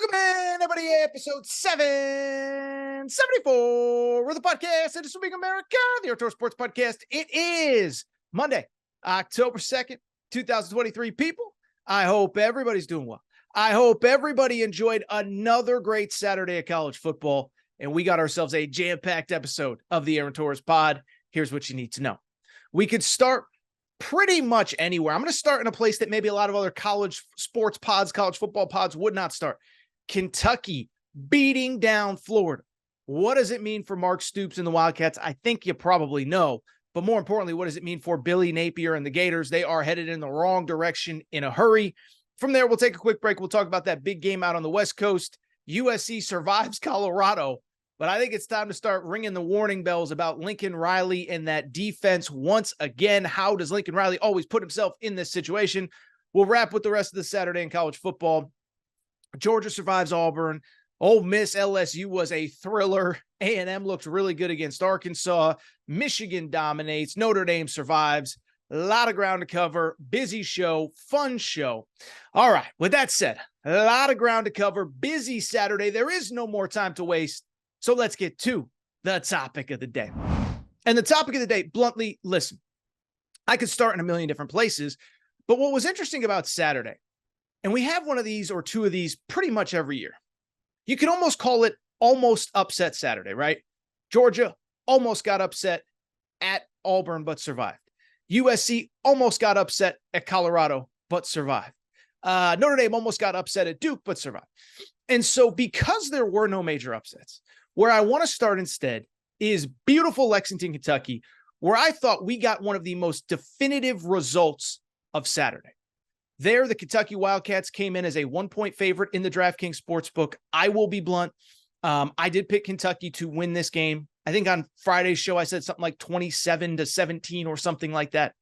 Welcome in, everybody, episode 774 with the podcast that is Speaking America, the Outdoor Sports Podcast. It is Monday, October 2nd, 2023. People, I hope everybody's doing well. I hope everybody enjoyed another great Saturday of college football, and we got ourselves a jam-packed episode of the Aaron Torres Pod. Here's what you need to know. We could start pretty much anywhere. I'm going to start in a place that maybe a lot of other college sports pods, college football pods would not start. Kentucky beating down Florida. What does it mean for Mark Stoops and the Wildcats? I think you probably know, but more importantly, what does it mean for Billy Napier and the Gators? They are headed in the wrong direction in a hurry. From there, we'll take a quick break. We'll talk about that big game out on the West Coast. USC survives Colorado, but I think it's time to start ringing the warning bells about Lincoln Riley and that defense once again. How does Lincoln Riley always put himself in this situation? We'll wrap with the rest of the Saturday in college football. Georgia survives Auburn. Ole Miss LSU was a thriller. A&M looked really good against Arkansas. Michigan dominates. Notre Dame survives. A lot of ground to cover. Busy show. Fun show. All right. With that said, a lot of ground to cover. Busy Saturday. There is no more time to waste. So let's get to the topic of the day. And the topic of the day, bluntly, listen, I could start in a million different places, but what was interesting about Saturday, and we have one of these or two of these pretty much every year. You can almost call it almost upset Saturday, right? Georgia almost got upset at Auburn, but survived. USC almost got upset at Colorado, but survived. Notre Dame almost got upset at Duke, but survived. And so because there were no major upsets, where I want to start instead is beautiful Lexington, Kentucky, where I thought we got one of the most definitive results of Saturday. There, the Kentucky Wildcats came in as a 1-point favorite in the DraftKings Sportsbook. I will be blunt. I did pick Kentucky to win this game. I think on Friday's show, I said something like 27-17 or something like that.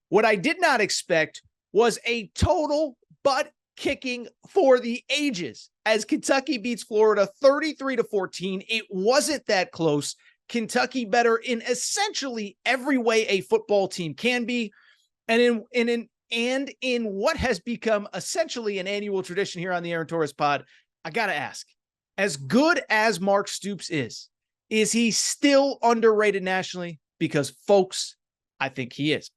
What I did not expect was a total butt kicking for the ages as Kentucky beats Florida 33-14. It wasn't that close. Kentucky better in essentially every way a football team can be. And in what has become essentially an annual tradition here on the Aaron Torres Pod, I got to ask, as good as Mark Stoops is he still underrated nationally? Because, folks, I think he is.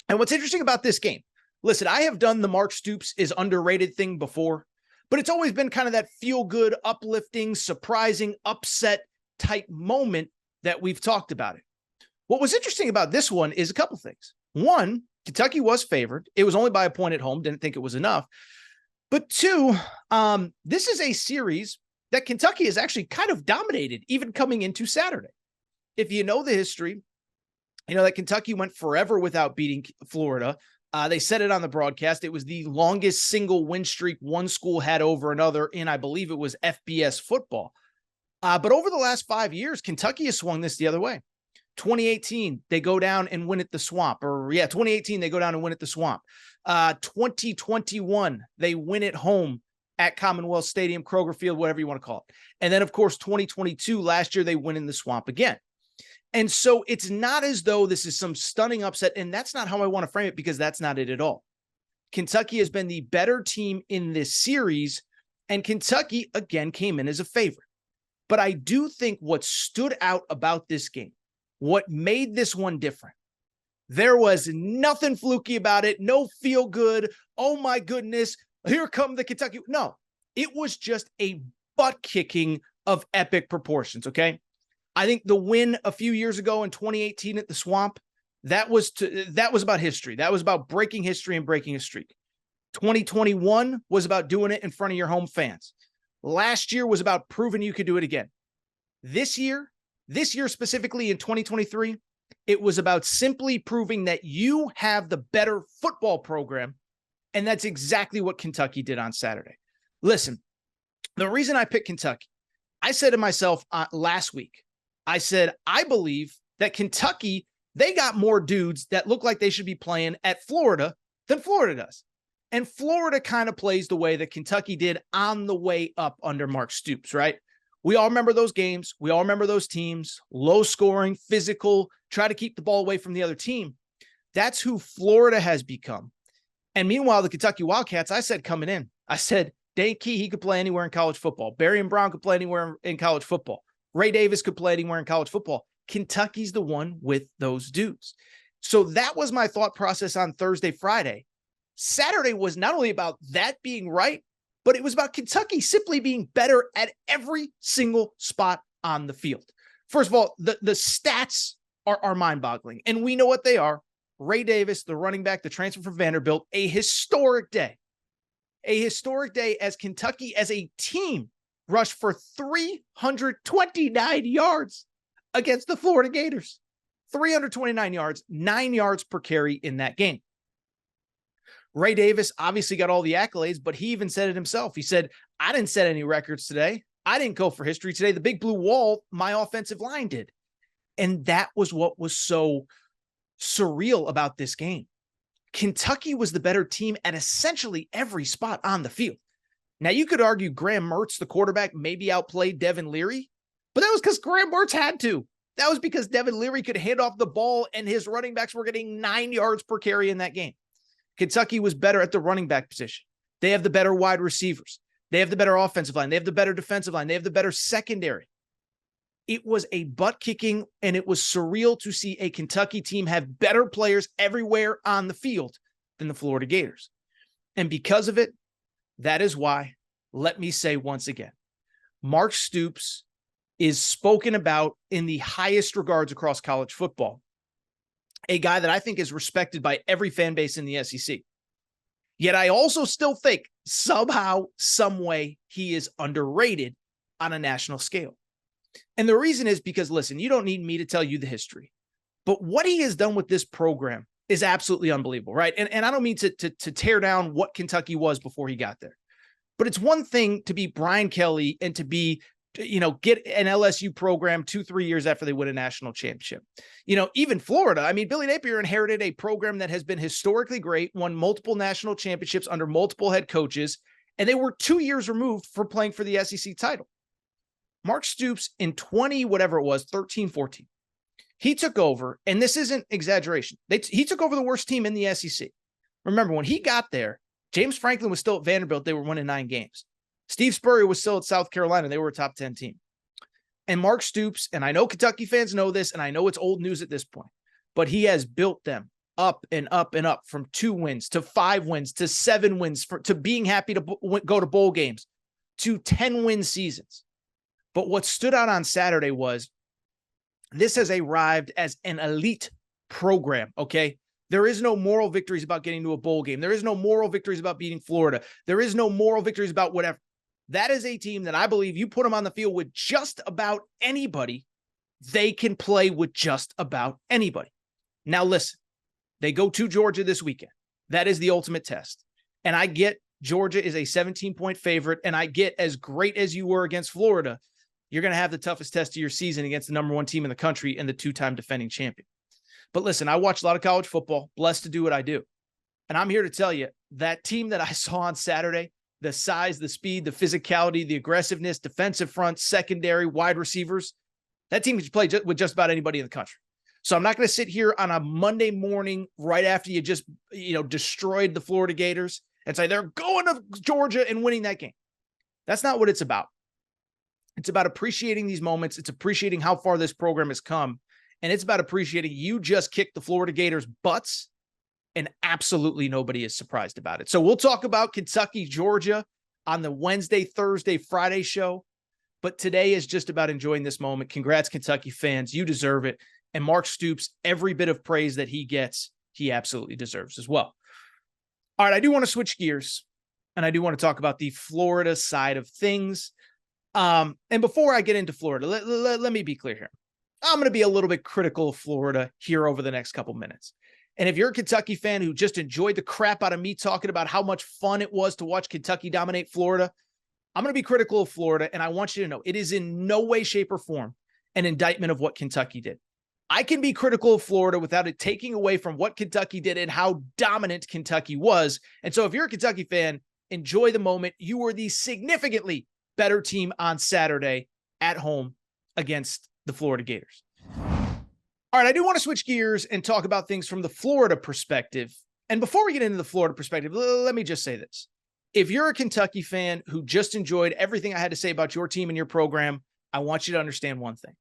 And what's interesting about this game, listen, I have done the Mark Stoops is underrated thing before, but it's always been kind of that feel-good, uplifting, surprising, upset type moment that we've talked about it. What was interesting about this one is a couple things. One, Kentucky was favored. It was only by a point at home. Didn't think it was enough. But two, this is a series that Kentucky has actually kind of dominated, even coming into Saturday. If you know the history, you know that Kentucky went forever without beating Florida. They said it on the broadcast. It was the longest single win streak one school had over another in, I believe it was FBS football. But over the last 5 years, Kentucky has swung this the other way. 2018, they go down and win at the Swamp. 2018, they go down and win at the Swamp. 2021, they win at home at Commonwealth Stadium, Kroger Field, whatever you want to call it. And then, of course, 2022, last year, they win in the Swamp again. And so it's not as though this is some stunning upset, and that's not how I want to frame it, because that's not it at all. Kentucky has been the better team in this series, and Kentucky, again, came in as a favorite. But I do think what stood out about this game, what made this one different, there was nothing fluky about it, no feel good, oh my goodness, here come the Kentucky. No, it was just a butt kicking of epic proportions, okay? I think the win a few years ago in 2018 at the Swamp, that was about history. That was about breaking history and breaking a streak. 2021 was about doing it in front of your home fans. Last year was about proving you could do it again. This year specifically in 2023, it was about simply proving that you have the better football program, and that's exactly what Kentucky did on Saturday. Listen, the reason I picked Kentucky, I said to myself last week, I said, I believe that Kentucky, they got more dudes that look like they should be playing at Florida than Florida does. And Florida kind of plays the way that Kentucky did on the way up under Mark Stoops, right? We all remember those games. We all remember those teams, low scoring, physical, try to keep the ball away from the other team. That's who Florida has become. And meanwhile, the Kentucky Wildcats, I said coming in, I said, Dane Key, he could play anywhere in college football. Barry and Brown could play anywhere in college football. Ray Davis could play anywhere in college football. Kentucky's the one with those dudes. So that was my thought process on Thursday, Friday. Saturday was not only about that being right, but it was about Kentucky simply being better at every single spot on the field. First of all, the stats are mind-boggling, and we know what they are. Ray Davis, the running back, the transfer from Vanderbilt, a historic day. A historic day as Kentucky as a team rushed for 329 yards against the Florida Gators. 329 yards, 9 yards per carry in that game. Ray Davis obviously got all the accolades, but he even said it himself. He said, I didn't set any records today. I didn't go for history today. The big blue wall, my offensive line did. And that was what was so surreal about this game. Kentucky was the better team at essentially every spot on the field. Now, you could argue Graham Mertz, the quarterback, maybe outplayed Devin Leary, but that was because Graham Mertz had to. That was because Devin Leary could hand off the ball and his running backs were getting 9 yards per carry in that game. Kentucky was better at the running back position. They have the better wide receivers. They have the better offensive line. They have the better defensive line. They have the better secondary. It was a butt kicking, and it was surreal to see a Kentucky team have better players everywhere on the field than the Florida Gators. And because of it, that is why, let me say once again, Mark Stoops is spoken about in the highest regards across college football. A guy that I think is respected by every fan base in the SEC. Yet I also still think somehow, some way, he is underrated on a national scale. And the reason is because, listen, you don't need me to tell you the history, but what he has done with this program is absolutely unbelievable, right? And I don't mean to tear down what Kentucky was before he got there, but it's one thing to be Brian Kelly and to be, get an LSU program 2-3 years after they win a national championship. Even Florida, I mean, Billy Napier inherited a program that has been historically great, won multiple national championships under multiple head coaches, and they were 2 years removed from playing for the SEC title. Mark Stoops in 13, 14, he took over, and this isn't exaggeration. He took over the worst team in the SEC. Remember, when he got there, James Franklin was still at Vanderbilt. They were winning 9 games. Steve Spurrier was still at South Carolina. They were a top 10 team. And Mark Stoops, and I know Kentucky fans know this, and I know it's old news at this point, but he has built them up and up and up from 2 wins to 5 wins to 7 wins to being happy to go to bowl games to 10-win seasons. But what stood out on Saturday was this has arrived as an elite program, okay? There is no moral victories about getting to a bowl game. There is no moral victories about beating Florida. There is no moral victories about whatever. That is a team that I believe you put them on the field with just about anybody, they can play with just about anybody. Now, listen, they go to Georgia this weekend. That is the ultimate test. And I get Georgia is a 17-point favorite, and I get as great as you were against Florida, you're going to have the toughest test of your season against the number 1 team in the country and the 2-time defending champion. But listen, I watch a lot of college football, blessed to do what I do. And I'm here to tell you that team that I saw on Saturday, the size, the speed, the physicality, the aggressiveness, defensive front, secondary, wide receivers, that team could play with just about anybody in the country. So I'm not going to sit here on a Monday morning right after you just, destroyed the Florida Gators and say they're going to Georgia and winning that game. That's not what it's about. It's about appreciating these moments. It's appreciating how far this program has come. And it's about appreciating you just kicked the Florida Gators' butts, and absolutely nobody is surprised about it. So we'll talk about Kentucky, Georgia on the Wednesday, Thursday, Friday show. But today is just about enjoying this moment. Congrats, Kentucky fans. You deserve it. And Mark Stoops, every bit of praise that he gets, he absolutely deserves as well. All right, I do want to switch gears, and I do want to talk about the Florida side of things. And before I get into Florida, let me be clear here. I'm going to be a little bit critical of Florida here over the next couple minutes. And if you're a Kentucky fan who just enjoyed the crap out of me talking about how much fun it was to watch Kentucky dominate Florida, I'm going to be critical of Florida. And I want you to know it is in no way, shape, or form an indictment of what Kentucky did. I can be critical of Florida without it taking away from what Kentucky did and how dominant Kentucky was. And so if you're a Kentucky fan, enjoy the moment. You were the significantly better team on Saturday at home against the Florida Gators. All right, I do want to switch gears and talk about things from the Florida perspective. And before we get into the Florida perspective, let me just say this. If you're a Kentucky fan who just enjoyed everything I had to say about your team and your program, I want you to understand one thing.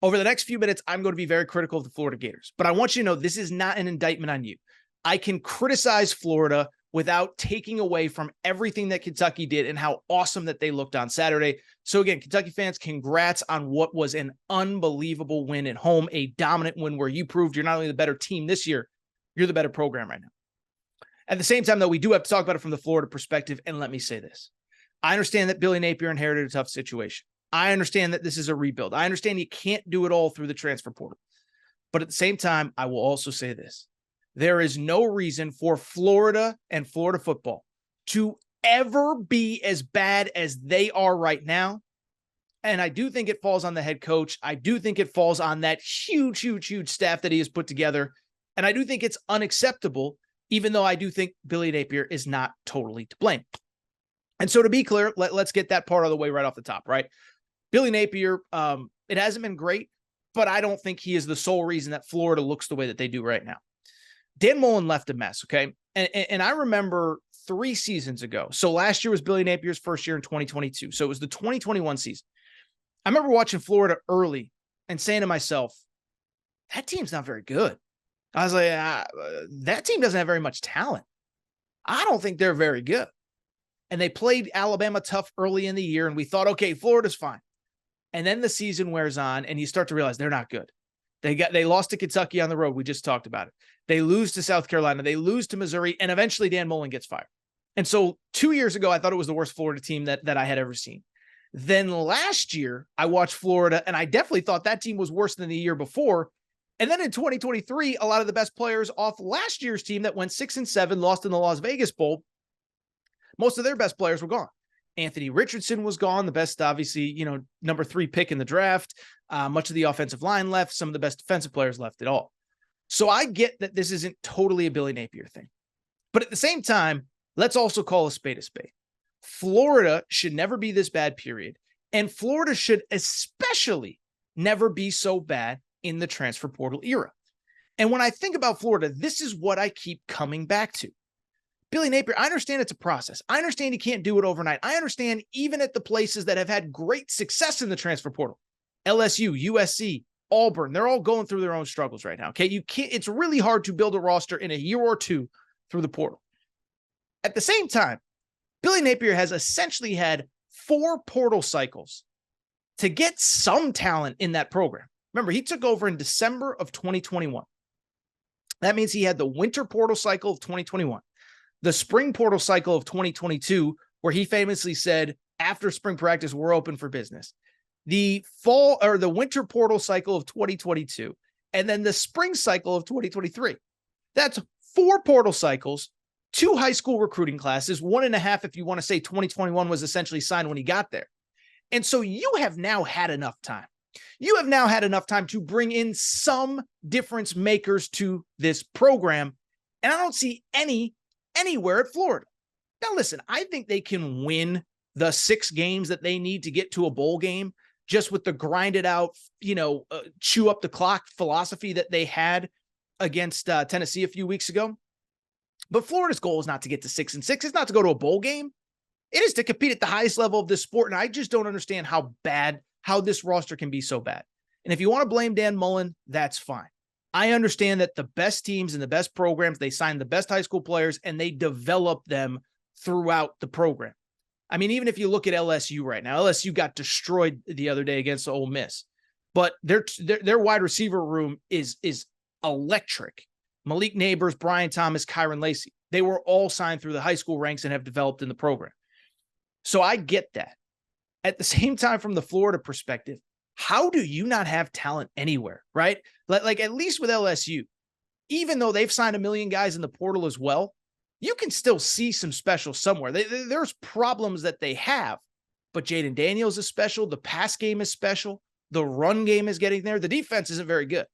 Over the next few minutes, I'm going to be very critical of the Florida Gators, but I want you to know this is not an indictment on you. I can criticize Florida without taking away from everything that Kentucky did and how awesome that they looked on Saturday. So again, Kentucky fans, congrats on what was an unbelievable win at home, a dominant win where you proved you're not only the better team this year, you're the better program right now. At the same time, though, we do have to talk about it from the Florida perspective, and let me say this. I understand that Billy Napier inherited a tough situation. I understand that this is a rebuild. I understand you can't do it all through the transfer portal. But at the same time, I will also say this. There is no reason for Florida and Florida football to ever be as bad as they are right now. And I do think it falls on the head coach. I do think it falls on that huge staff that he has put together. And I do think it's unacceptable, even though I do think Billy Napier is not totally to blame. And so to be clear, let's get that part of the way right off the top, right? Billy Napier, it hasn't been great, but I don't think he is the sole reason that Florida looks the way that they do right now. Dan Mullen left a mess, okay? And I remember 3 seasons ago. So last year was Billy Napier's first year in 2022. So it was the 2021 season. I remember watching Florida early and saying to myself, that team's not very good. I was like, that team doesn't have very much talent. I don't think they're very good. And they played Alabama tough early in the year, and we thought, okay, Florida's fine. And then the season wears on, and you start to realize they're not good. They lost to Kentucky on the road. We just talked about it. They lose to South Carolina. They lose to Missouri, and eventually Dan Mullen gets fired. And so 2 years ago, I thought it was the worst Florida team that I had ever seen. Then last year, I watched Florida, and I definitely thought that team was worse than the year before. And then in 2023, a lot of the best players off last year's team that went 6-7, lost in the Las Vegas Bowl, most of their best players were gone. Anthony Richardson was gone, the best, obviously, number 3 pick in the draft. Much of the offensive line left. Some of the best defensive players left it all. So I get that this isn't totally a Billy Napier thing. But at the same time, let's also call a spade a spade. Florida should never be this bad, period. And Florida should especially never be so bad in the transfer portal era. And when I think about Florida, this is what I keep coming back to. Billy Napier, I understand it's a process. I understand you can't do it overnight. I understand even at the places that have had great success in the transfer portal, LSU, USC, Auburn, they're all going through their own struggles right now. Okay. It's really hard to build a roster in a year or two through the portal. At the same time, Billy Napier has essentially had 4 portal cycles to get some talent in that program. Remember, he took over in December of 2021. That means he had the winter portal cycle of 2021, the spring portal cycle of 2022, where he famously said, after spring practice, we're open for business. The fall or the winter portal cycle of 2022, and then the spring cycle of 2023. That's 4 portal cycles, 2 high school recruiting classes, 1.5 if you want to say 2021 was essentially signed when he got there. And so you have now had enough time. You have now had enough time to bring in some difference makers to this program. And I don't see anywhere at Florida. Now, listen, I think they can win the 6 games that they need to get to a bowl game just with the grinded out, chew up the clock philosophy that they had against Tennessee a few weeks ago. But Florida's goal is not to get to 6-6. It's not to go to a bowl game. It is to compete at the highest level of this sport. And I just don't understand how this roster can be so bad. And if you want to blame Dan Mullen, that's fine. I understand that the best teams and the best programs, they sign the best high school players and they develop them throughout the program. I mean, even if you look at LSU right now, LSU got destroyed the other day against Ole Miss, but their wide receiver room is electric. Malik Neighbors, Brian Thomas, Kyron Lacey, they were all signed through the high school ranks and have developed in the program. So I get that. At the same time, from the Florida perspective, how do you not have talent anywhere, right? Like at least with LSU, even though they've signed 1 million guys in the portal as well, you can still see some special somewhere. There's problems that they have, but Jaden Daniels is special. The pass game is special. The run game is getting there. The defense isn't very good.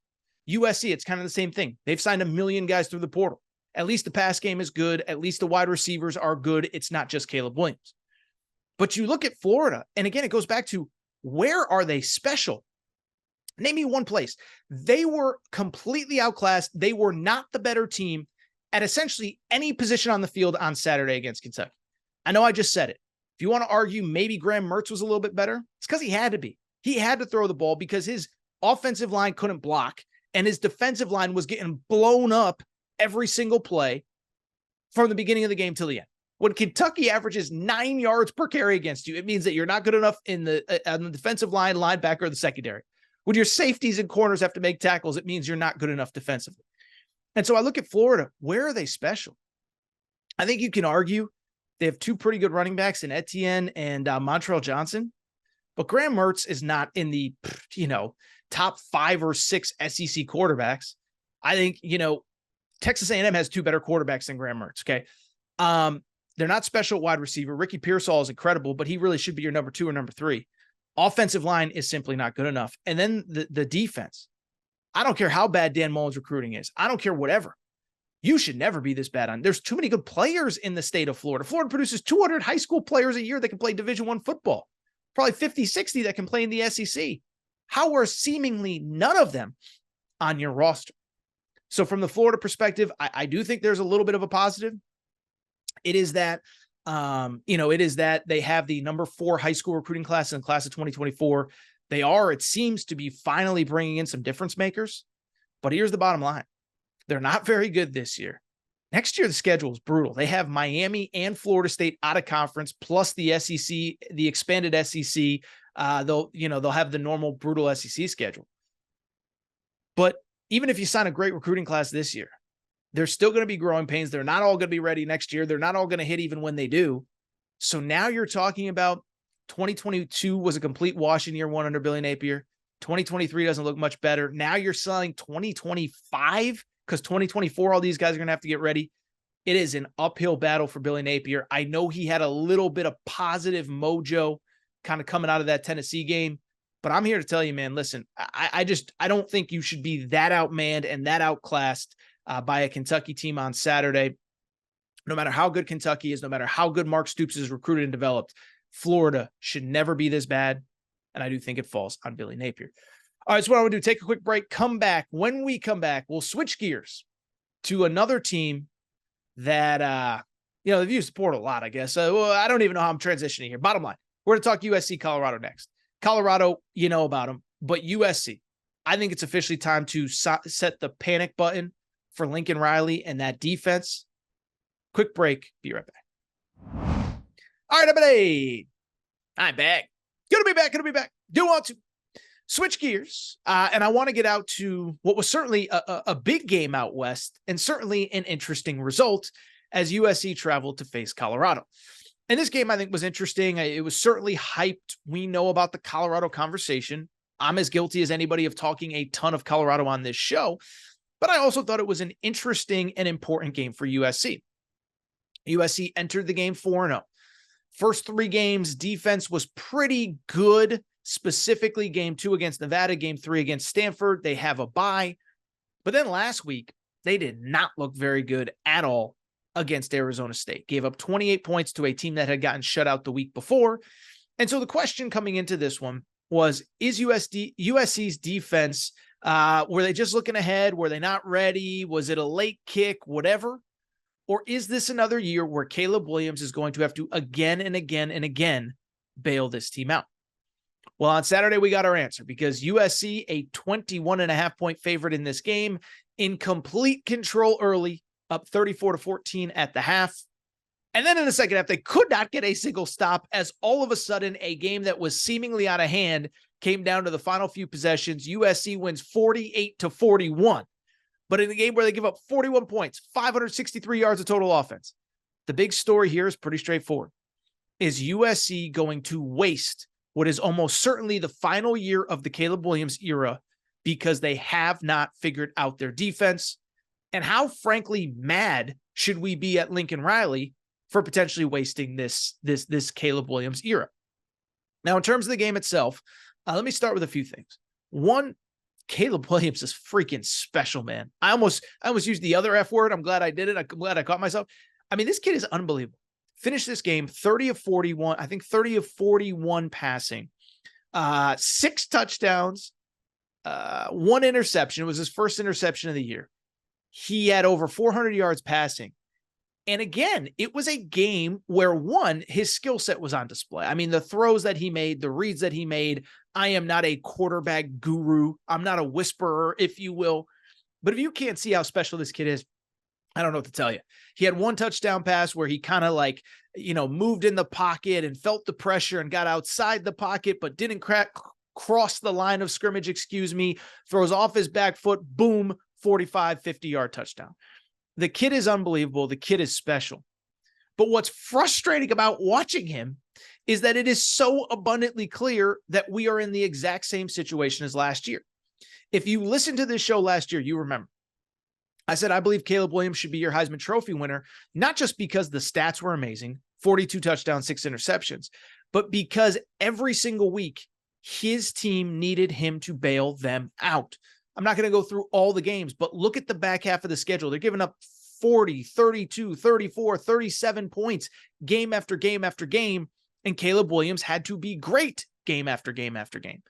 USC, it's kind of the same thing. They've signed 1 million guys through the portal. At least the pass game is good. At least the wide receivers are good. It's not just Caleb Williams. But you look at Florida, and again, it goes back to where are they special? Name me one place. They were completely outclassed. They were not the better team at essentially any position on the field on Saturday against Kentucky. I know I just said it. If you want to argue maybe Graham Mertz was a little bit better, it's because he had to be. He had to throw the ball because his offensive line couldn't block and his defensive line was getting blown up every single play from the beginning of the game till the end. When Kentucky averages 9 yards per carry against you, it means that you're not good enough on the defensive line, linebacker, or the secondary. When your safeties and corners have to make tackles, it means you're not good enough defensively. And so I look at Florida. Where are they special? I think you can argue they have two pretty good running backs in Etienne and Montrell Johnson. But Graham Mertz is not in the, top 5 or 6 SEC quarterbacks. I think, Texas A&M has 2 better quarterbacks than Graham Mertz. Okay. They're not special at wide receiver. Ricky Pearsall is incredible, but he really should be your number 2 or number 3. Offensive line is simply not good enough. And then the defense. I don't care how bad Dan Mullen's recruiting is. I don't care whatever. You should never be this bad on. There's too many good players in the state of Florida. Florida produces 200 high school players a year that can play Division I football. Probably 50, 60 that can play in the SEC. How are seemingly none of them on your roster? So from the Florida perspective, I do think there's a little bit of a positive. It is that, they have the number 4 high school recruiting class in the class of 2024. They are, it seems to be finally bringing in some difference makers. But here's the bottom line. They're not very good this year. Next year, the schedule is brutal. They have Miami and Florida State out of conference, plus the SEC, the expanded SEC. They'll have the normal brutal SEC schedule. But even if you sign a great recruiting class this year, there's still going to be growing pains. They're not all going to be ready next year. They're not all going to hit even when they do. So now you're talking about 2022 was a complete wash in year 1 under Billy Napier. 2023 doesn't look much better. Now you're selling 2025 because 2024, all these guys are going to have to get ready. It is an uphill battle for Billy Napier. I know he had a little bit of positive mojo kind of coming out of that Tennessee game, but I'm here to tell you, man, listen, I don't think you should be that outmanned and that outclassed by a Kentucky team on Saturday. No matter how good Kentucky is, no matter how good Mark Stoops is recruited and developed, Florida should never be this bad. And I do think it falls on Billy Napier. All right, so what I would do, take a quick break, come back. When we come back, we'll switch gears to another team that, they've used support a lot, I guess. I don't even know how I'm transitioning here. Bottom line, we're going to talk USC, Colorado next. Colorado, you know about them, but USC, I think it's officially time to set the panic button for Lincoln Riley and that defense. Quick break. Be right back. All right, everybody. I'm back. Gonna be back. Do want to switch gears. And I want to get out to what was certainly a big game out west and certainly an interesting result as USC traveled to face Colorado. And this game, I think, was interesting. It was certainly hyped. We know about the Colorado conversation. I'm as guilty as anybody of talking a ton of Colorado on this show. But I also thought it was an interesting and important game for USC. USC entered the game 4-0. First 3 games, defense was pretty good, specifically game 2 against Nevada, game 3 against Stanford. They have a bye. But then last week, they did not look very good at all against Arizona State. Gave up 28 points to a team that had gotten shut out the week before. And so the question coming into this one was, is USC's defense, were they just looking ahead? Were they not ready? Was it a late kick? Whatever. Or is this another year where Caleb Williams is going to have to again and again and again bail this team out? Well, on Saturday, we got our answer because USC, a 21.5 point favorite in this game, in complete control early, up 34-14 at the half. And then in the second half, they could not get a single stop as all of a sudden a game that was seemingly out of hand came down to the final few possessions. USC wins 48-41. But in a game where they give up 41 points, 563 yards of total offense, the big story here is pretty straightforward. Is USC going to waste what is almost certainly the final year of the Caleb Williams era because they have not figured out their defense? And how, frankly, mad should we be at Lincoln Riley for potentially wasting this Caleb Williams era? Now, in terms of the game itself, let me start with a few things. One, Caleb Williams is freaking special, man. I almost used the other F word. I'm glad I did it. I'm glad I caught myself. I mean, this kid is unbelievable. Finished this game 30 of 41, I think 30 of 41 passing, 6 touchdowns, 1 interception. It was his first interception of the year. He had over 400 yards passing. And again, it was a game where, one, his skill set was on display. I mean, the throws that he made, the reads that he made. I am not a quarterback guru. I'm not a whisperer, if you will. But if you can't see how special this kid is, I don't know what to tell you. He had one touchdown pass where he kind of like, moved in the pocket and felt the pressure and got outside the pocket, but didn't cross the line of scrimmage, throws off his back foot, boom, 45, 50-yard touchdown. The kid is unbelievable. The kid is special. But what's frustrating about watching him is that it is so abundantly clear that we are in the exact same situation as last year. If you listened to this show last year, you remember I said, I believe Caleb Williams should be your Heisman Trophy winner, not just because the stats were amazing, 42 touchdowns, 6 interceptions, but because every single week his team needed him to bail them out. I'm not going to go through all the games, but look at the back half of the schedule. They're giving up 40, 32, 34, 37 points game after game after game, and Caleb Williams had to be great game after game after game.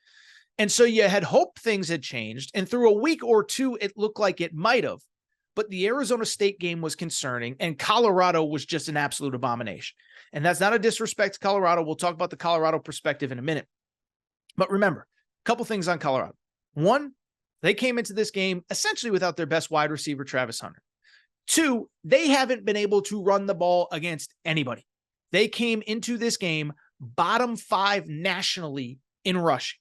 And so you had hoped things had changed, and through a week or two, it looked like it might have. But the Arizona State game was concerning, and Colorado was just an absolute abomination. And that's not a disrespect to Colorado. We'll talk about the Colorado perspective in a minute. But remember, a couple things on Colorado. One, they came into this game essentially without their best wide receiver, Travis Hunter. Two, they haven't been able to run the ball against anybody. They came into this game bottom 5 nationally in rushing,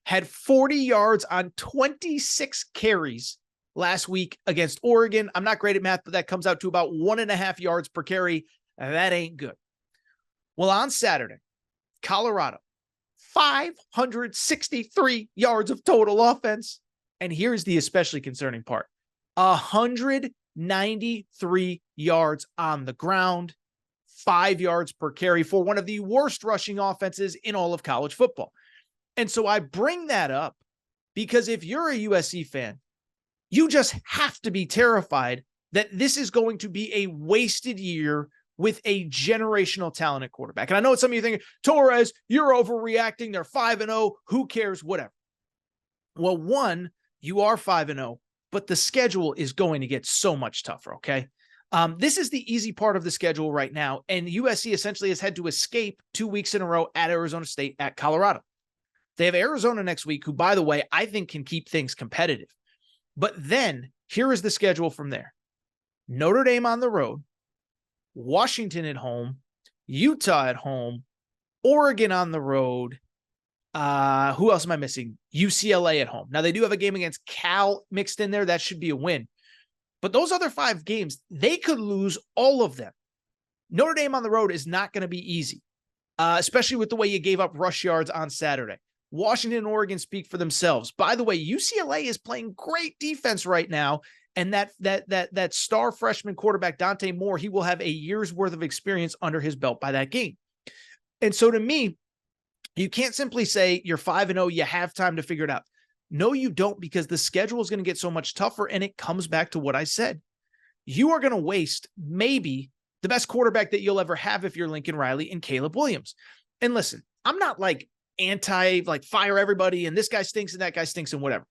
had 40 yards on 26 carries last week against Oregon. I'm not great at math, but that comes out to about 1.5 yards per carry. That ain't good. Well, on Saturday, Colorado, 563 yards of total offense. And here's the especially concerning part. 193 yards on the ground, 5 yards per carry for one of the worst rushing offenses in all of college football. And so I bring that up because if you're a USC fan, you just have to be terrified that this is going to be a wasted year with a generational talent at quarterback. And I know some of you thinking, Torres, you're overreacting. They're 5-0. Who cares? Whatever. Well, one, you are 5-0, but the schedule is going to get so much tougher, okay? This is the easy part of the schedule right now, and USC essentially has had to escape 2 weeks in a row at Arizona State, at Colorado. They have Arizona next week, who, by the way, I think can keep things competitive. But then here is the schedule from there. Notre Dame on the road, Washington at home, Utah at home, Oregon on the road. Who else am I missing? UCLA at home. Now, they do have a game against Cal mixed in there. That should be a win. But those other 5 games, they could lose all of them. Notre Dame on the road is not going to be easy, especially with the way you gave up rush yards on Saturday. Washington and Oregon speak for themselves. By the way, UCLA is playing great defense right now, and that star freshman quarterback, Dante Moore, he will have a year's worth of experience under his belt by that game. And so to me, you can't simply say you're 5-0, you have time to figure it out. No, you don't, because the schedule is going to get so much tougher, and it comes back to what I said. You are going to waste maybe the best quarterback that you'll ever have if you're Lincoln Riley and Caleb Williams. And listen, I'm not like fire everybody and this guy stinks and that guy stinks and whatever.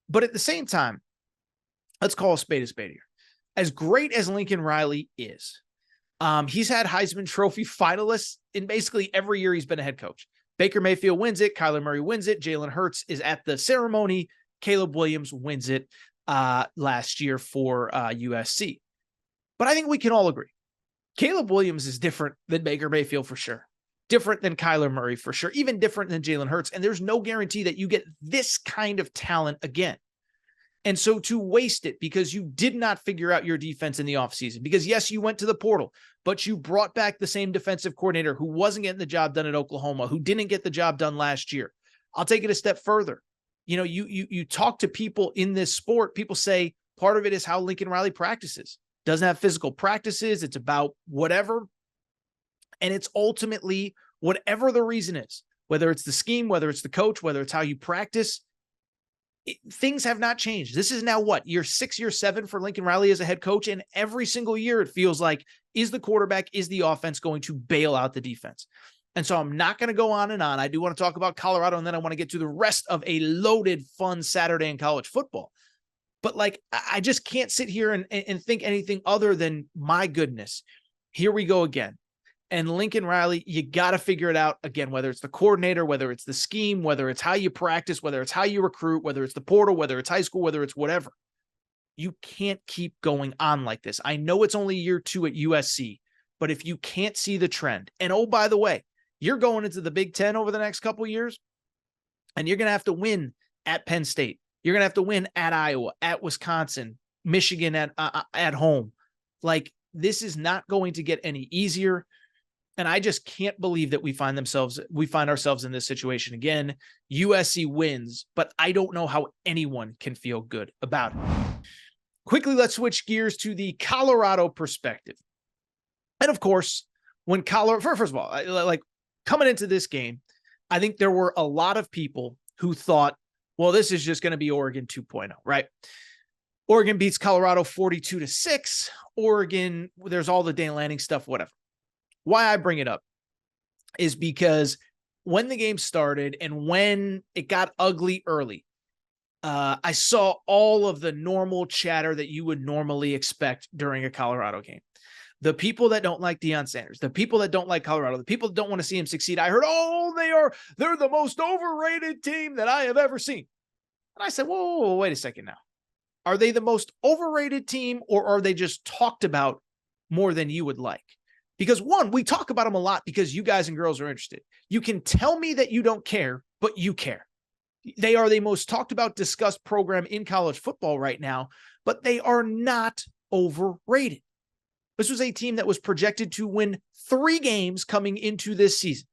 But at the same time, let's call a spade here. As great as Lincoln Riley is, he's had Heisman Trophy finalists in basically every year he's been a head coach. Baker Mayfield wins it. Kyler Murray wins it. Jalen Hurts is at the ceremony. Caleb Williams wins it last year for USC. But I think we can all agree. Caleb Williams is different than Baker Mayfield for sure. Different than Kyler Murray for sure. Even different than Jalen Hurts. And there's no guarantee that you get this kind of talent again. And so to waste it because you did not figure out your defense in the offseason, because yes, you went to the portal, but you brought back the same defensive coordinator who wasn't getting the job done at Oklahoma, who didn't get the job done last year. I'll take it a step further. You know, you talk to people in this sport, people say part of it is how Lincoln Riley practices. Doesn't have physical practices. It's about whatever. And it's ultimately whatever the reason is, whether it's the scheme, whether it's the coach, whether it's how you practice, things have not changed. This is now what, year 6, year 7 for Lincoln Riley as a head coach. And every single year it feels like, is the quarterback, is the offense going to bail out the defense? And so I'm not going to go on and on. I do want to talk about Colorado, and then I want to get to the rest of a loaded, fun Saturday in college football. But like, I just can't sit here and think anything other than, my goodness, here we go again. And Lincoln Riley, you got to figure it out again, whether it's the coordinator, whether it's the scheme, whether it's how you practice, whether it's how you recruit, whether it's the portal, whether it's high school, whether it's whatever. You can't keep going on like this. I know it's only year 2 at USC, but if you can't see the trend, and oh, by the way, you're going into the Big Ten over the next couple of years, and you're going to have to win at Penn State. You're going to have to win at Iowa, at Wisconsin, Michigan at home. Like, this is not going to get any easier. And I just can't believe that we find ourselves in this situation again. USC wins, but I don't know how anyone can feel good about it. Quickly, let's switch gears to the Colorado perspective. And of course, when Colorado, first of all, like coming into this game, I think there were a lot of people who thought, well, this is just going to be Oregon 2.0, right? Oregon beats Colorado 42-6. Oregon, there's all the Dan Lanning stuff, whatever. Why I bring it up is because when the game started and when it got ugly early, I saw all of the normal chatter that you would normally expect during a Colorado game. The people that don't like Deion Sanders, the people that don't like Colorado, the people that don't want to see him succeed. I heard, they're the most overrated team that I have ever seen. And I said, whoa, wait a second now. Are they the most overrated team, or are they just talked about more than you would like? Because one, we talk about them a lot because you guys and girls are interested. You can tell me that you don't care, but you care. They are the most talked about, discussed program in college football right now, but they are not overrated. This was a team that was projected to win 3 games coming into this season.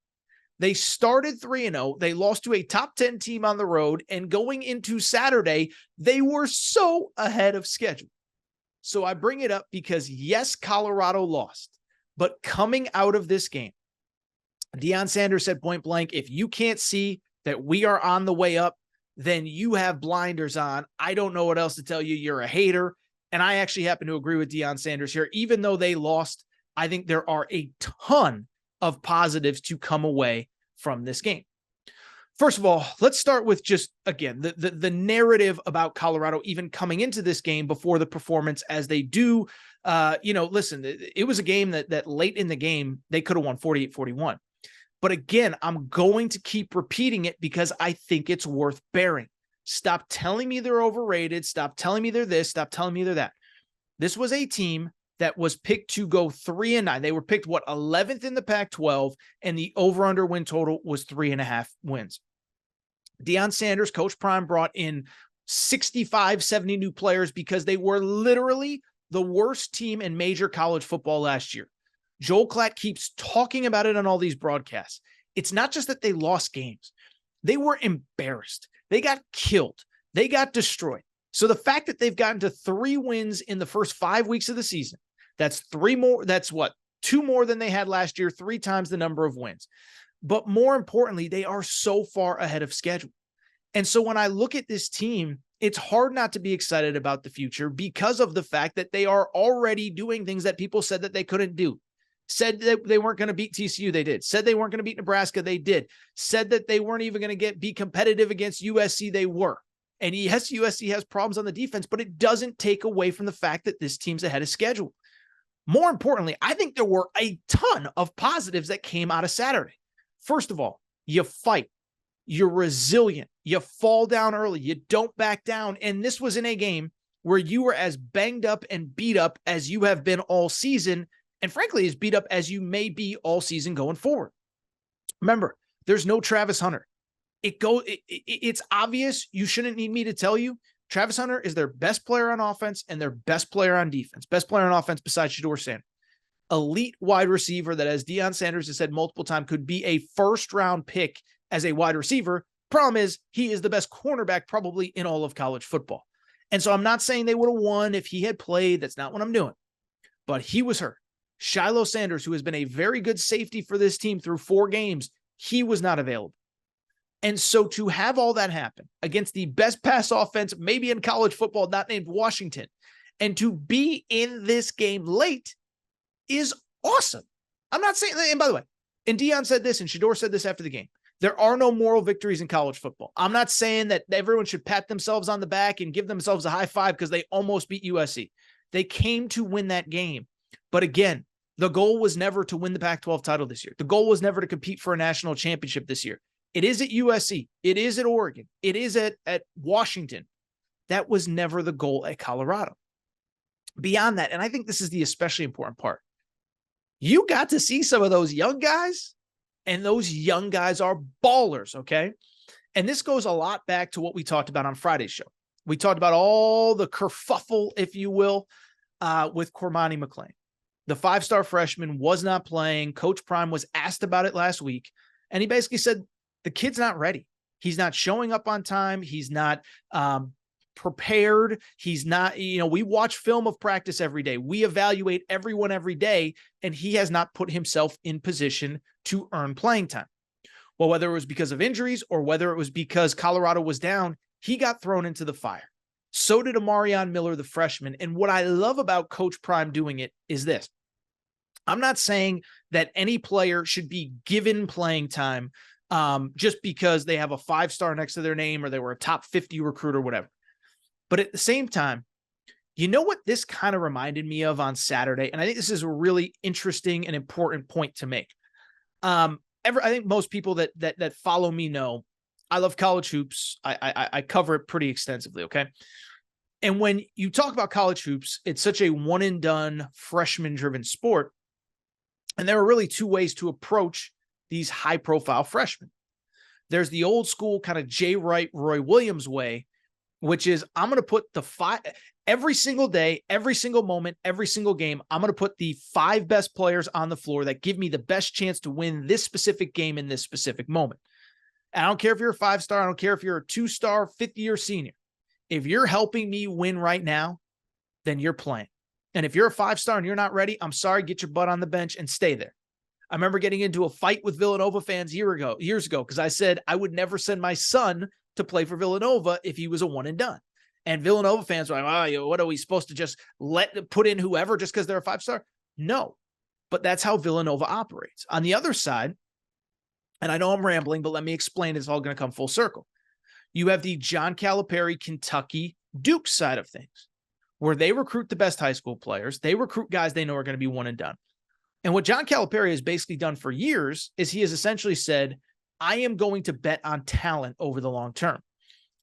They started 3-0. They lost to a top 10 team on the road, and going into Saturday, they were so ahead of schedule. So I bring it up because, yes, Colorado lost, but coming out of this game, Deion Sanders said point blank, if you can't see that we are on the way up, then you have blinders on. I don't know what else to tell you. You're a hater. And I actually happen to agree with Deion Sanders here. Even though they lost, I think there are a ton of positives to come away from this game. First of all, let's start with just, again, the narrative about Colorado even coming into this game before the performance as they do. Listen, it was a game that late in the game, they could have won 48-41. But again, I'm going to keep repeating it because I think it's worth bearing. Stop telling me they're overrated. Stop telling me they're this. Stop telling me they're that. This was a team that was picked to go 3-9. They were picked, 11th in the Pac-12, and the over-under win total was 3.5 wins. Deion Sanders, Coach Prime, brought in 65, 70 new players because they were literally the worst team in major college football last year. Joel Klatt keeps talking about it on all these broadcasts. It's not just that they lost games. They were embarrassed. They got killed. They got destroyed. So the fact that they've gotten to 3 wins in the first 5 weeks of the season, that's 3 more. That's 2 more than they had last year, 3 times the number of wins. But more importantly, they are so far ahead of schedule. And so when I look at this team, it's hard not to be excited about the future because of the fact that they are already doing things that people said that they couldn't do. Said that they weren't going to beat TCU, they did. Said they weren't going to beat Nebraska, they did. Said that they weren't even going to be competitive against USC, they were. And yes, USC has problems on the defense, but it doesn't take away from the fact that this team's ahead of schedule. More importantly, I think there were a ton of positives that came out of Saturday. First of all, you fight. You're resilient. You fall down early. You don't back down. And this was in a game where you were as banged up and beat up as you have been all season, and frankly, as beat up as you may be all season going forward. Remember, there's no Travis Hunter. It's obvious. You shouldn't need me to tell you. Travis Hunter is their best player on offense and their best player on defense. Best player on offense besides Shedeur Sanders. Elite wide receiver that, as Deion Sanders has said multiple times, could be a first-round pick as a wide receiver. Problem is, he is the best cornerback probably in all of college football. And so I'm not saying they would have won if he had played. That's not what I'm doing. But he was hurt. Shiloh Sanders, who has been a very good safety for this team through 4 games, he was not available. And so to have all that happen against the best pass offense, maybe in college football, not named Washington, and to be in this game late is awesome. I'm not saying, and by the way, and Deion said this, and Shedeur said this after the game, There are no moral victories in college football. I'm not saying that everyone should pat themselves on the back and give themselves a high five because they almost beat USC. They came to win that game. But again, the goal was never to win the Pac-12 title this year. The goal was never to compete for a national championship this year. It is at USC. It is at Oregon. It is at Washington. That was never the goal at Colorado. Beyond that, and I think this is the especially important part, you got to see some of those young guys, and those young guys are ballers, okay? And this goes a lot back to what we talked about on Friday's show. We talked about all the kerfuffle, if you will, with Cormani McClain. The five-star freshman was not playing. Coach Prime was asked about it last week, and he basically said, the kid's not ready. He's not showing up on time. He's not prepared. He's not, we watch film of practice every day. We evaluate everyone every day, and he has not put himself in position to earn playing time. Well, whether it was because of injuries or whether it was because Colorado was down, he got thrown into the fire. So did Amarion Miller, the freshman. And what I love about Coach Prime doing it is this. I'm not saying that any player should be given playing time just because they have a five-star next to their name or they were a top 50 recruit or whatever. But at the same time, you know what this kind of reminded me of on Saturday? And I think this is a really interesting and important point to make. I think most people that follow me know I love college hoops. I cover it pretty extensively, okay? And when you talk about college hoops, it's such a one-and-done, freshman-driven sport. And there are really two ways to approach these high-profile freshmen. There's the old-school kind of Jay Wright, Roy Williams way, which is I'm going to put the five every single day, every single moment, every single game. I'm going to put the five best players on the floor that give me the best chance to win this specific game in this specific moment. And I don't care if you're a five-star. I don't care if you're a two-star, fifth-year senior. If you're helping me win right now, then you're playing. And if you're a five-star and you're not ready, I'm sorry, get your butt on the bench and stay there. I remember getting into a fight with Villanova fans years ago, because I said I would never send my son to play for Villanova if he was a one and done. And Villanova fans were like, what are we supposed to just put in whoever just because they're a five-star? No, but that's how Villanova operates. On the other side, and I know I'm rambling, but let me explain. It's all going to come full circle. You have the John Calipari, Kentucky, Duke side of things, where they recruit the best high school players. They recruit guys they know are going to be one and done. And what John Calipari has basically done for years is he has essentially said, I am going to bet on talent over the long term.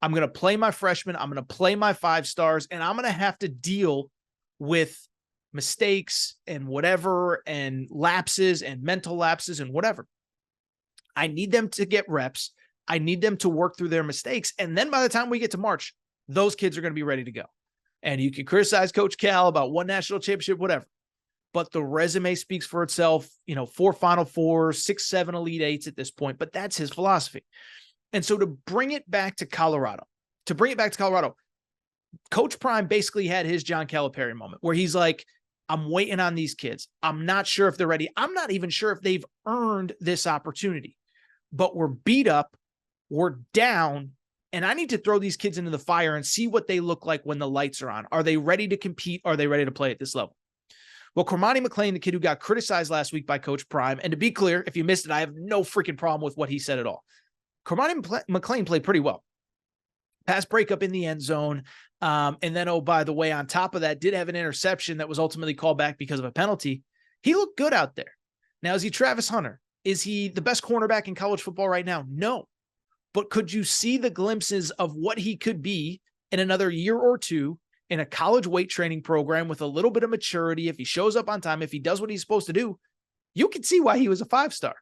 I'm going to play my freshmen. I'm going to play my five stars, and I'm going to have to deal with mistakes and whatever, and lapses and mental lapses and whatever. I need them to get reps. I need them to work through their mistakes. And then by the time we get to March, those kids are going to be ready to go. And you can criticize Coach Cal about one national championship, whatever. But the resume speaks for itself, 4 Final Fours, 6, 7 Elite Eights at this point. But that's his philosophy. And so to bring it back to Colorado, Coach Prime basically had his John Calipari moment where he's like, I'm waiting on these kids. I'm not sure if they're ready. I'm not even sure if they've earned this opportunity. But we're beat up, we're down, and I need to throw these kids into the fire and see what they look like when the lights are on. Are they ready to compete? Are they ready to play at this level? Well, Cormani McClain, the kid who got criticized last week by Coach Prime, and to be clear, if you missed it, I have no freaking problem with what he said at all. Cormani McClain played pretty well. Pass breakup in the end zone. And then, oh, by the way, on top of that, did have an interception that was ultimately called back because of a penalty. He looked good out there. Now, is he Travis Hunter? Is he the best cornerback in college football right now? No. But could you see the glimpses of what he could be in another year or two in a college weight training program with a little bit of maturity? If he shows up on time, if he does what he's supposed to do, you can see why he was a 5-star.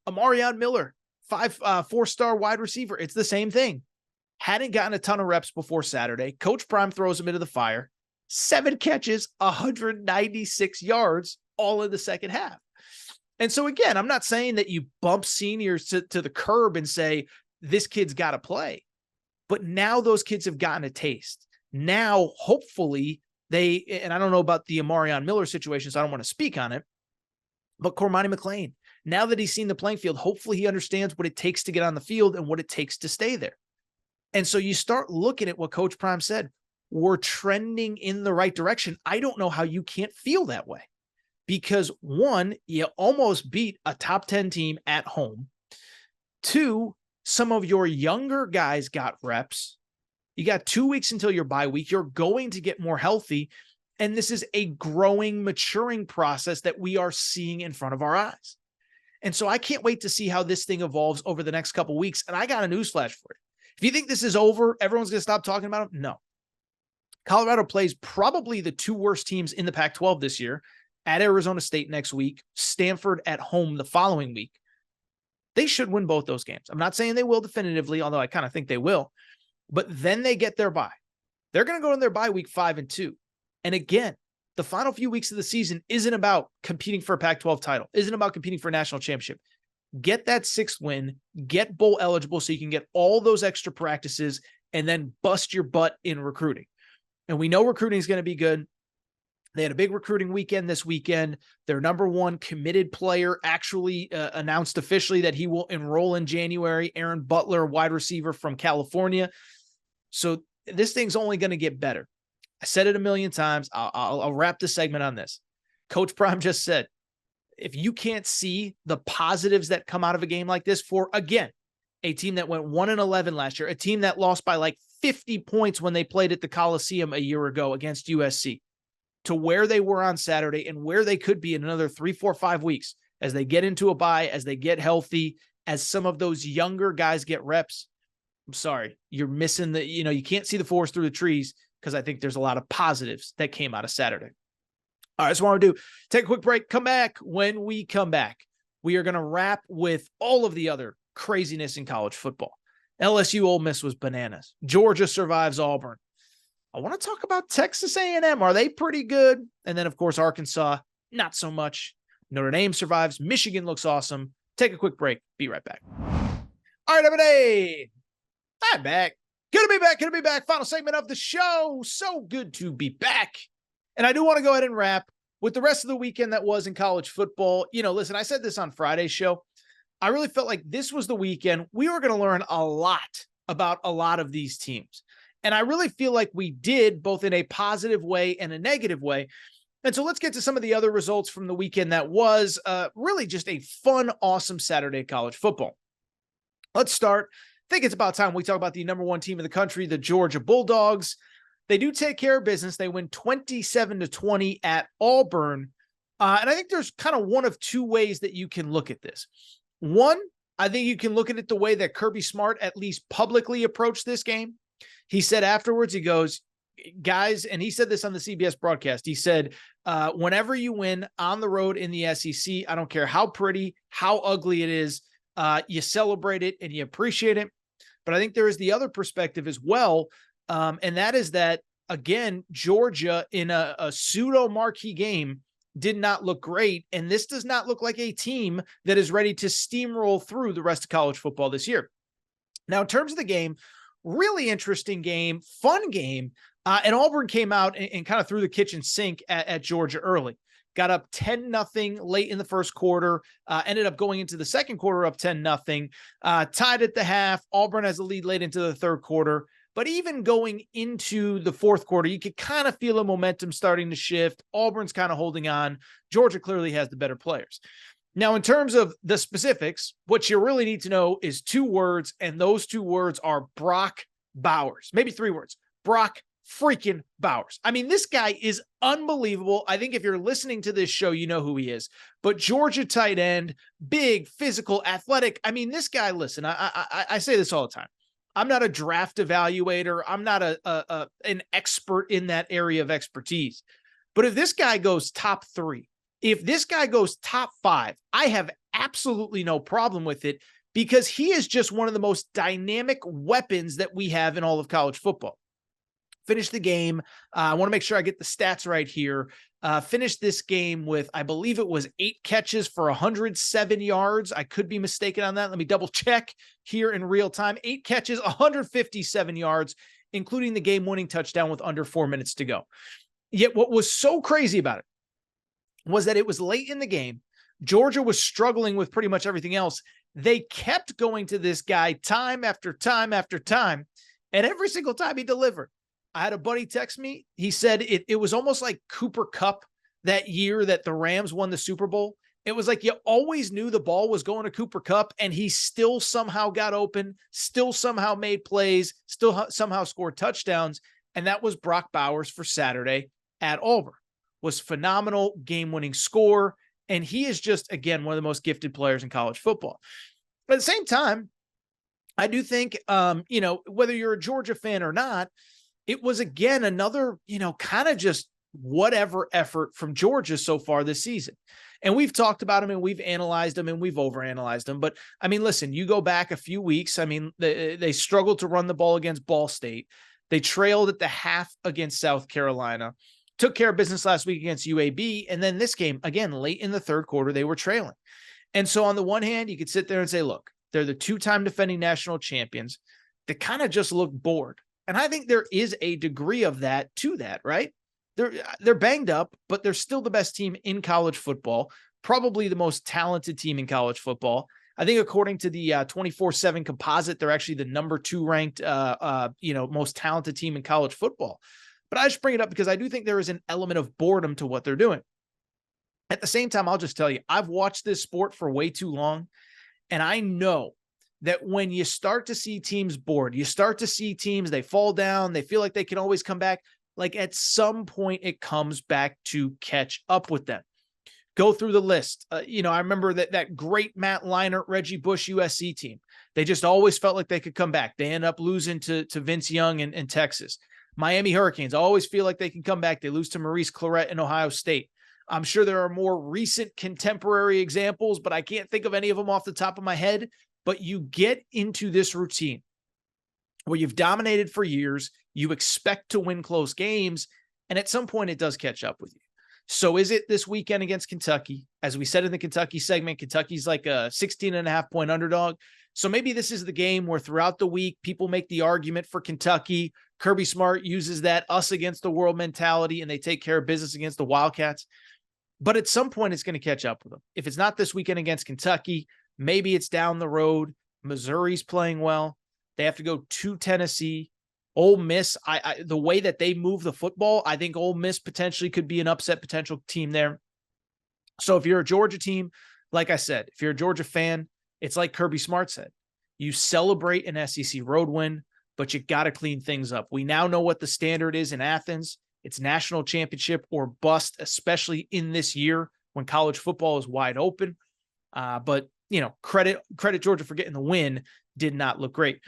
Amarion Miller, 4-star wide receiver. It's the same thing. Hadn't gotten a ton of reps before Saturday. Coach Prime throws him into the fire. 7 catches, 196 yards, all in the second half. And so again, I'm not saying that you bump seniors to the curb and say, this kid's got to play. But now those kids have gotten a taste. Now, hopefully, and I don't know about the Amarion Miller situation, so I don't want to speak on it, but Cormani McClain, now that he's seen the playing field, hopefully he understands what it takes to get on the field and what it takes to stay there. And so you start looking at what Coach Prime said. We're trending in the right direction. I don't know how you can't feel that way. Because one, you almost beat a top 10 team at home. Two, some of your younger guys got reps. You got 2 weeks until your bye week. You're going to get more healthy. And this is a growing, maturing process that we are seeing in front of our eyes. And so I can't wait to see how this thing evolves over the next couple of weeks. And I got a newsflash for you. If you think this is over, everyone's going to stop talking about them. No. Colorado plays probably the 2 worst teams in the Pac-12 this year, at Arizona State next week, Stanford at home the following week. They should win both those games. I'm not saying they will definitively, although I kind of think they will. But then they get their bye. They're going to go in their bye week 5-2. And again, the final few weeks of the season isn't about competing for a Pac-12 title, isn't about competing for a national championship. Get that 6th win, get bowl eligible so you can get all those extra practices and then bust your butt in recruiting. And we know recruiting is going to be good. They had a big recruiting weekend this weekend. Their number 1 committed player actually announced officially that he will enroll in January. Aaron Butler, wide receiver from California. So this thing's only going to get better. I said it a million times. I'll wrap this segment on this. Coach Prime just said, if you can't see the positives that come out of a game like this for, again, a team that went 1-11 last year, a team that lost by like 50 points when they played at the Coliseum a year ago against USC, to where they were on Saturday and where they could be in another 3, 4, 5 weeks as they get into a bye, as they get healthy, as some of those younger guys get reps. I'm sorry, you're missing you can't see the forest through the trees, because I think there's a lot of positives that came out of Saturday. All right, that's what I want to do. Take a quick break, come back. When we come back, we are going to wrap with all of the other craziness in college football. LSU Ole Miss was bananas. Georgia survives Auburn. I want to talk about Texas A&M. Are they pretty good? And then, of course, Arkansas, not so much. Notre Dame survives. Michigan looks awesome. Take a quick break. Be right back. All right, everybody. I'm back. Good to be back. Final segment of the show. So good to be back. And I do want to go ahead and wrap with the rest of the weekend that was in college football. Listen, I said this on Friday's show. I really felt like this was the weekend we were going to learn a lot about a lot of these teams. And I really feel like we did, both in a positive way and a negative way. And so let's get to some of the other results from the weekend that was really just a fun, awesome Saturday of college football. Let's start. I think it's about time we talk about the number 1 team in the country, the Georgia Bulldogs. They do take care of business. They win 27-20 at Auburn. And I think there's kind of one of 2 ways that you can look at this. One, I think you can look at it the way that Kirby Smart at least publicly approached this game. He said afterwards, he goes, guys, and he said this on the CBS broadcast. He said, whenever you win on the road in the SEC, I don't care how pretty, how ugly it is, you celebrate it and you appreciate it. But I think there is the other perspective as well. And that is that, again, Georgia in a pseudo marquee game did not look great. And this does not look like a team that is ready to steamroll through the rest of college football this year. Now, in terms of the game, really interesting game, fun game. And Auburn came out and kind of threw the kitchen sink at Georgia early. Got up 10-0 late in the first quarter, ended up going into the second quarter up 10-0, tied at the half. Auburn has a lead late into the third quarter. But even going into the fourth quarter, you could kind of feel a momentum starting to shift. Auburn's kind of holding on. Georgia clearly has the better players. Now, in terms of the specifics, what you really need to know is 2 words, and those 2 words are Brock Bowers. Maybe 3 words. Brock freaking Bowers. I mean, this guy is unbelievable. I think if you're listening to this show, you know who he is. But Georgia tight end, big, physical, athletic. I mean, this guy, listen, I say this all the time. I'm not a draft evaluator. I'm not an expert in that area of expertise. But if this guy goes top 3, if this guy goes top 5, I have absolutely no problem with it, because he is just one of the most dynamic weapons that we have in all of college football. Finished the game. I want to make sure I get the stats right here. Finished this game with, I believe it was 8 catches for 107 yards. I could be mistaken on that. Let me double check here in real time. 8 catches, 157 yards, including the game-winning touchdown with under 4 minutes to go. Yet what was so crazy about it was that it was late in the game. Georgia was struggling with pretty much everything else. They kept going to this guy time after time after time, and every single time he delivered. I had a buddy text me. He said it was almost like Cooper Kupp that year that the Rams won the Super Bowl. It was like you always knew the ball was going to Cooper Kupp, and he still somehow got open, still somehow made plays, still somehow scored touchdowns. And that was Brock Bowers for Saturday at Auburn. Was phenomenal game-winning score. And he is just, again, one of the most gifted players in college football. But at the same time, I do think, whether you're a Georgia fan or not, it was, again, another, kind of just whatever effort from Georgia so far this season. And we've talked about them and we've analyzed them and we've overanalyzed them. But I mean, listen, you go back a few weeks. I mean, they struggled to run the ball against Ball State. They trailed at the half against South Carolina, took care of business last week against UAB. And then this game, again, late in the third quarter, they were trailing. And so on the one hand, you could sit there and say, look, they're the two-time defending national champions. They kind of just look bored. And I think there is a degree of that to that, right? They're banged up, but they're still the best team in college football, probably the most talented team in college football. I think according to the 24/7 composite, they're actually the number 2 ranked, most talented team in college football. But I just bring it up because I do think there is an element of boredom to what they're doing. At the same time, I'll just tell you, I've watched this sport for way too long, and I know that when you start to see teams bored, you start to see teams, they fall down, they feel like they can always come back. Like at some point it comes back to catch up with them. Go through the list. I remember that great Matt Leinart, Reggie Bush USC team. They just always felt like they could come back. They end up losing to Vince Young in Texas. Miami Hurricanes always feel like they can come back. They lose to Maurice Clarett in Ohio State. I'm sure there are more recent contemporary examples, but I can't think of any of them off the top of my head. But you get into this routine where you've dominated for years, you expect to win close games, and at some point it does catch up with you. So is it this weekend against Kentucky? As we said in the Kentucky segment, Kentucky's like a 16.5-point underdog. So maybe this is the game where throughout the week, people make the argument for Kentucky. Kirby Smart uses that us against the world mentality, and they take care of business against the Wildcats. But at some point, it's going to catch up with them. If it's not this weekend against Kentucky, maybe it's down the road. Missouri's playing well. They have to go to Tennessee. Ole Miss, the way that they move the football, I think Ole Miss potentially could be an upset potential team there. So if you're a Georgia team, like I said, if you're a Georgia fan, it's like Kirby Smart said. You celebrate an SEC road win, but you got to clean things up. We now know what the standard is in Athens. It's national championship or bust, especially in this year when college football is wide open. But credit Georgia for getting the win. Did not look great.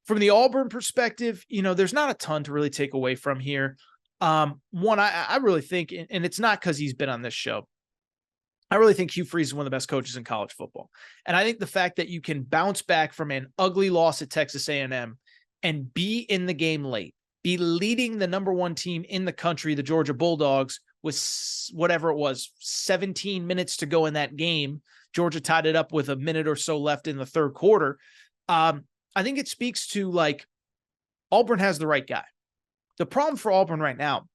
From the Auburn perspective, there's not a ton to really take away from here. One, I really think, and it's not because he's been on this show, I really think Hugh Freeze is one of the best coaches in college football. And I think the fact that you can bounce back from an ugly loss at Texas A&M and be in the game late, be leading the number 1 team in the country, the Georgia Bulldogs, with whatever it was, 17 minutes to go in that game. Georgia tied it up with a minute or so left in the third quarter. I think it speaks to Auburn has the right guy. The problem for Auburn right now,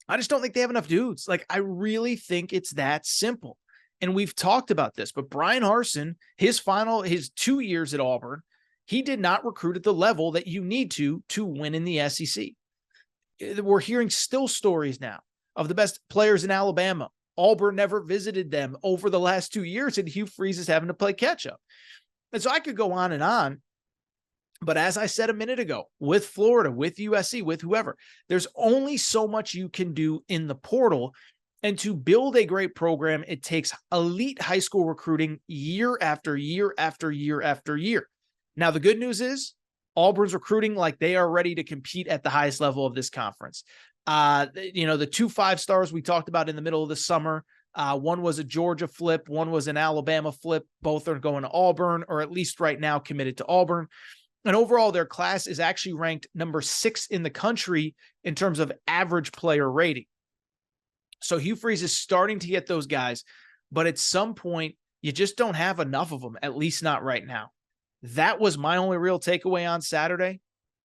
I just don't think they have enough dudes. I really think it's that simple. And we've talked about this, but Brian Harsin, his 2 years at Auburn, he did not recruit at the level that you need to win in the SEC. We're hearing still stories now of the best players in Alabama. Auburn never visited them over the last 2 years, and Hugh Freeze is having to play catch up. And so I could go on and on. But as I said a minute ago, with Florida, with USC, with whoever, there's only so much you can do in the portal. And to build a great program, it takes elite high school recruiting year after year after year after year. Now, the good news is Auburn's recruiting like they are ready to compete at the highest level of this conference. The 2 5-stars we talked about in the middle of the summer, one was a Georgia flip, one was an Alabama flip. Both are going to Auburn, or at least right now committed to Auburn. And overall, their class is actually ranked number 6 in the country in terms of average player rating. So Hugh Freeze is starting to get those guys, but at some point, you just don't have enough of them, at least not right now. That was my only real takeaway on Saturday.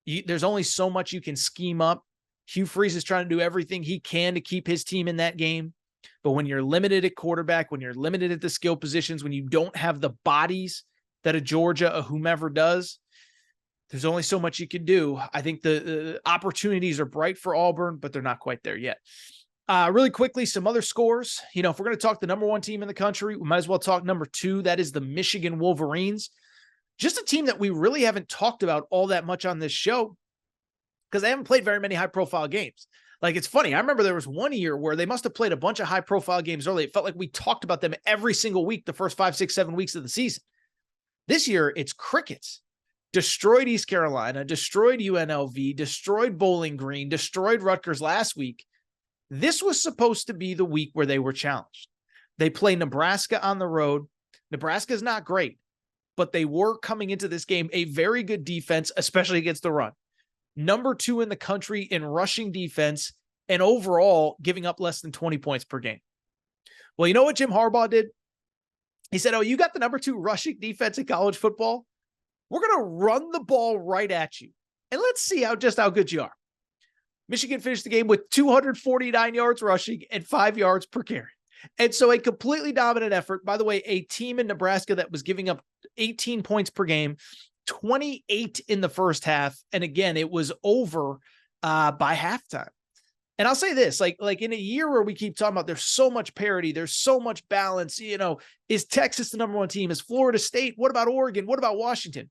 There's only so much you can scheme up. Hugh Freeze is trying to do everything he can to keep his team in that game. But when you're limited at quarterback, when you're limited at the skill positions, when you don't have the bodies that a Georgia, a whomever does, there's only so much you can do. I think the opportunities are bright for Auburn, but they're not quite there yet. Really quickly, some other scores. You know, if we're going to talk the number one team in the country, we might as well talk number two. That is the Michigan Wolverines. Just a team that we really haven't talked about all that much on this show because they haven't played very many high-profile games. Like, it's funny. I remember there was one year where they must have played a bunch of high-profile games early. It felt like we talked about them every single week the first 5, 6, 7 weeks of the season. This year, it's crickets. Destroyed East Carolina, destroyed UNLV, destroyed Bowling Green, destroyed Rutgers last week. This was supposed to be the week where they were challenged. They play Nebraska on the road. Nebraska is not great, but they were coming into this game a very good defense, especially against the run. Number 2 in the country in rushing defense and overall giving up less than 20 points per game. Well, you know what Jim Harbaugh did? He said, oh, you got the number 2 rushing defense in college football? We're going to run the ball right at you. And let's see how good you are. Michigan finished the game with 249 yards rushing and 5 yards per carry. And so a completely dominant effort. By the way, a team in Nebraska that was giving up 18 points per game, 28 in the first half. And again, it was over by halftime. And I'll say this, like in a year where we keep talking about there's so much parity, there's so much balance, you know, is Texas the number one team? Is Florida State? What about Oregon? What about Washington?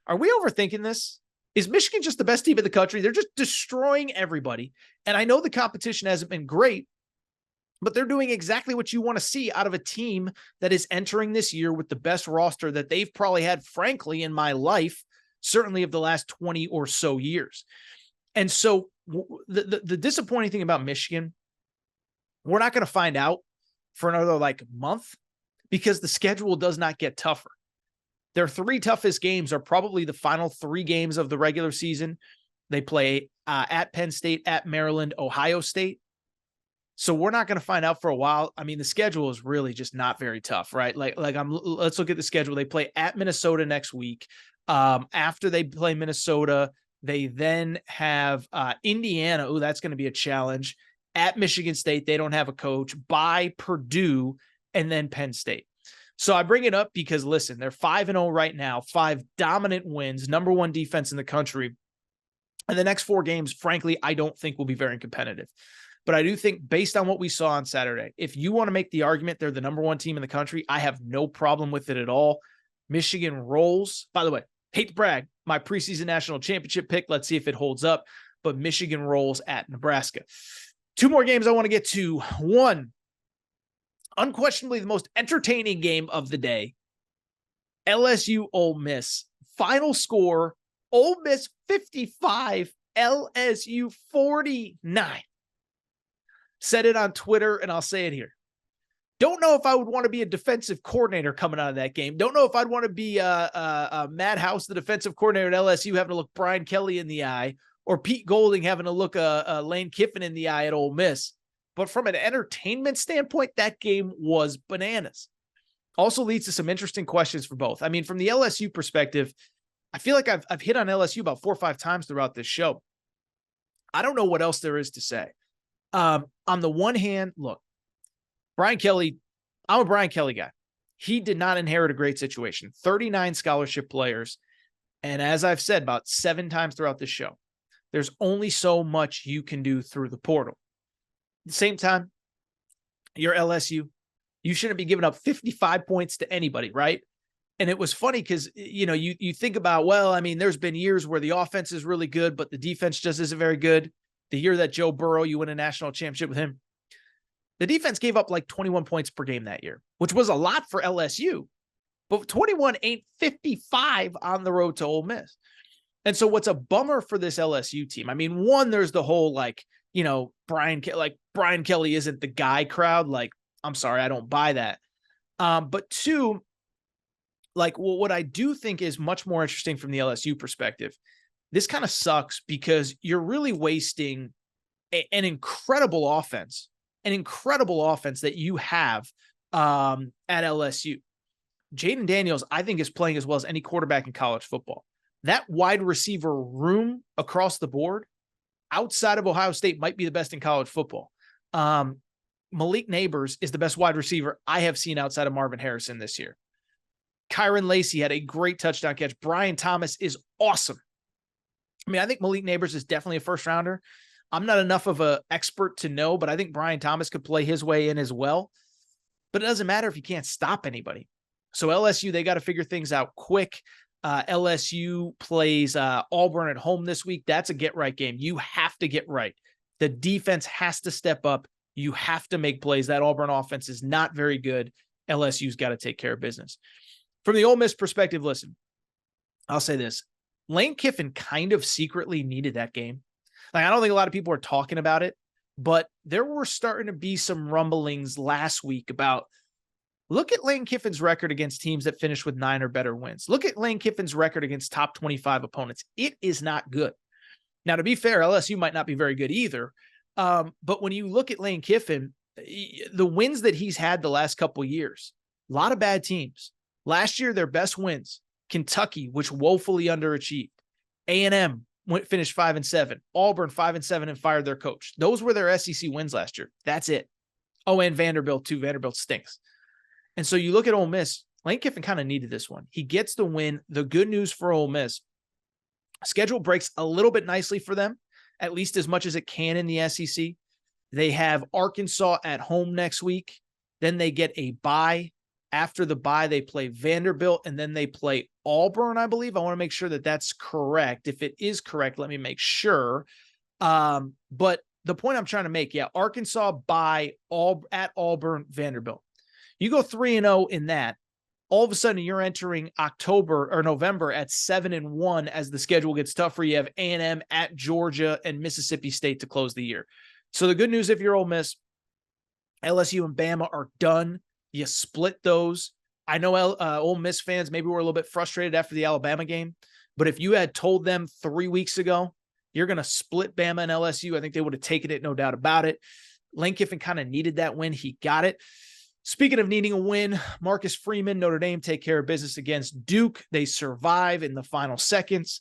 Are we overthinking this? Is Michigan just the best team in the country? They're just destroying everybody. And I know the competition hasn't been great, but they're doing exactly what you want to see out of a team that is entering this year with the best roster that they've probably had, frankly, in my life, certainly of the last 20 or so years. And so the disappointing thing about Michigan, we're not going to find out for another month because the schedule does not get tougher. Their 3 toughest games are probably the final 3 games of the regular season. They play at Penn State, at Maryland, Ohio State. So we're not going to find out for a while. I mean, the schedule is really just not very tough, right? Let's look at the schedule. They play at Minnesota next week. After they play Minnesota, they then have Indiana. Oh, that's going to be a challenge. At Michigan State, they don't have a coach. By Purdue, and then Penn State. So I bring it up because, listen, they're 5-0 right now, 5 dominant wins, number 1 defense in the country. And the next 4 games, frankly, I don't think will be very competitive. But I do think based on what we saw on Saturday, if you want to make the argument they're the number 1 team in the country, I have no problem with it at all. Michigan rolls. By the way, hate to brag, my preseason national championship pick. Let's see if it holds up. But Michigan rolls at Nebraska. 2 more games I want to get to. One, unquestionably the most entertaining game of the day. LSU Ole Miss. Final score, Ole Miss 55, LSU 49. Said it on Twitter, and I'll say it here. Don't know if I would want to be a defensive coordinator coming out of that game. Don't know if I'd want to be Matt House, the defensive coordinator at LSU, having to look Brian Kelly in the eye, or Pete Golding having to look Lane Kiffin in the eye at Ole Miss. But from an entertainment standpoint, that game was bananas. Also leads to some interesting questions for both. I mean, from the LSU perspective, I feel like I've hit on LSU about 4 or 5 times throughout this show. I don't know what else there is to say. On the one hand, look, Brian Kelly, I'm a Brian Kelly guy. He did not inherit a great situation. 39 scholarship players. And as I've said about 7 times throughout this show, there's only so much you can do through the portal. At the same time, you're LSU. You shouldn't be giving up 55 points to anybody, right? And it was funny because, you know, you think about, well, I mean, there's been years where the offense is really good, but the defense just isn't very good. The year that Joe Burrow, you win a national championship with him, the defense gave up 21 points per game that year, which was a lot for LSU. But 21 ain't 55 on the road to Ole Miss. And so what's a bummer for this LSU team? I mean, one, there's the whole Brian Kelly isn't the guy crowd. I'm sorry, I don't buy that. But 2, what I do think is much more interesting from the LSU perspective, this kind of sucks because you're really wasting an incredible offense that you have at LSU. Jaden Daniels, I think, is playing as well as any quarterback in college football. That wide receiver room across the board outside of Ohio State might be the best in college football. Malik Neighbors is the best wide receiver I have seen outside of Marvin Harrison this year. Kyron Lacey had a great touchdown catch. Brian Thomas is awesome. I mean, I think Malik Neighbors is definitely a first rounder, I'm not enough of an expert to know, but I think Brian Thomas could play his way in as well. But it doesn't matter if you can't stop anybody. So LSU, they got to figure things out quick. LSU plays Auburn at home this week. That's a get-right game. You have to get right. The defense has to step up. You have to make plays. That Auburn offense is not very good. LSU's got to take care of business. From the Ole Miss perspective, listen, I'll say this. Lane Kiffin kind of secretly needed that game. Like, I don't think a lot of people are talking about it, but there were starting to be some rumblings last week about, look at Lane Kiffin's record against teams that finish with 9 or better wins. Look at Lane Kiffin's record against top 25 opponents. It is not good. Now, to be fair, LSU might not be very good either. But when you look at Lane Kiffin, the wins that he's had the last couple of years, a lot of bad teams. Last year, their best wins, Kentucky, which woefully underachieved. A&M finished 5-7. Auburn 5-7 and fired their coach. Those were their SEC wins last year. That's it. Oh, and Vanderbilt too. Vanderbilt stinks. And so you look at Ole Miss, Lane Kiffin kind of needed this one. He gets the win. The good news for Ole Miss, schedule breaks a little bit nicely for them, at least as much as it can in the SEC. They have Arkansas at home next week. Then they get a bye. After the bye, they play Vanderbilt, and then they play Auburn, I believe. I want to make sure that that's correct. If it is correct, let me make sure. But the point I'm trying to make, Arkansas bye at Auburn, Vanderbilt. You go 3-0 in that, all of a sudden you're entering October or November at 7-1 as the schedule gets tougher. You have A&M at Georgia and Mississippi State to close the year. So the good news, if you're Ole Miss, LSU and Bama are done. You split those. I know Ole Miss fans maybe were a little bit frustrated after the Alabama game, but if you had told them 3 weeks ago, you're going to split Bama and LSU, I think they would have taken it, no doubt about it. Lane Kiffin kind of needed that win. He got it. Speaking of needing a win, Marcus Freeman, Notre Dame take care of business against Duke. They survive in the final seconds.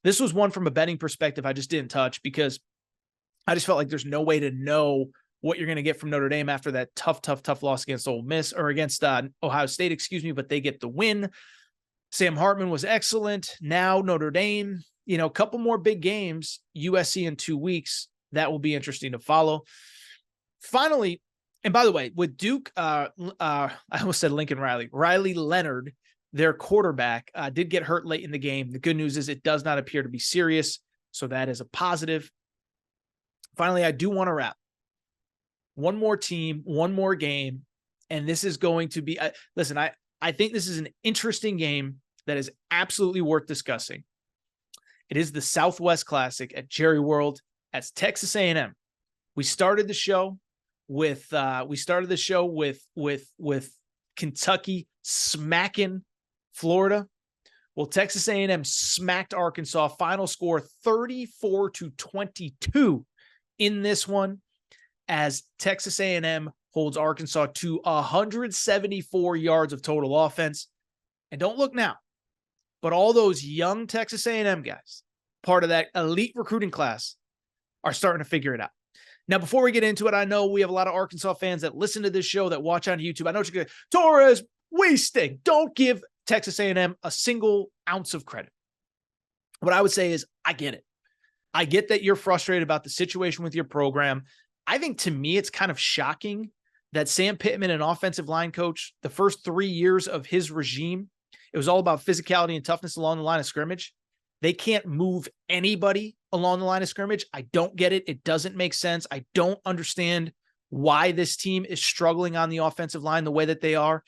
This was one from a betting perspective I just didn't touch because I just felt like there's no way to know what you're going to get from Notre Dame after that tough loss against Ole Miss or against Ohio State, but they get the win. Sam Hartman was excellent. Now Notre Dame, a couple more big games, USC in 2 weeks. That will be interesting to follow. Finally, and by the way, with Duke, I almost said Lincoln Riley. Riley Leonard, their quarterback, did get hurt late in the game. The good news is it does not appear to be serious, so that is a positive. Finally, I do want to wrap. One more team, one more game, and this is going to be listen, I think this is an interesting game that is absolutely worth discussing. It is the Southwest Classic at Jerry World. That's Texas A&M. We started the show with Kentucky smacking Florida. Well, Texas A&M smacked Arkansas. Final score 34-22 in this one, as Texas A&M holds Arkansas to 174 yards of total offense. And don't look now, but all those young Texas A&M guys, part of that elite recruiting class, are starting to figure it out. Now, before we get into it, I know we have a lot of Arkansas fans that listen to this show, that watch on YouTube. I know what you're going to, Torres, we stink. Don't give Texas A&M a single ounce of credit. What I would say is, I get it. I get that you're frustrated about the situation with your program. I think, to me, it's kind of shocking that Sam Pittman, an offensive line coach, the first 3 years of his regime, it was all about physicality and toughness along the line of scrimmage. They can't move anybody along the line of scrimmage. I don't get it. It doesn't make sense. I don't understand why this team is struggling on the offensive line the way that they are.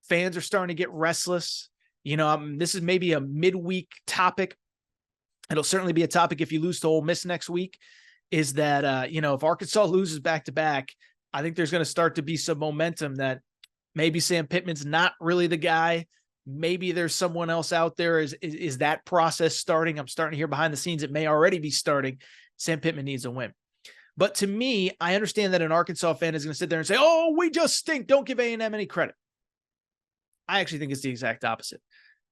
Fans are starting to get restless. This is maybe a midweek topic. It'll certainly be a topic if you lose to Ole Miss next week, is that, if Arkansas loses back-to-back, I think there's going to start to be some momentum that maybe Sam Pittman's not really the guy. Maybe there's someone else out there. Is that process starting? I'm starting to hear behind the scenes it may already be starting. Sam Pittman needs a win. But to me, I understand that an Arkansas fan is going to sit there and say, oh, we just stink. Don't give A&M any credit. I actually think it's the exact opposite.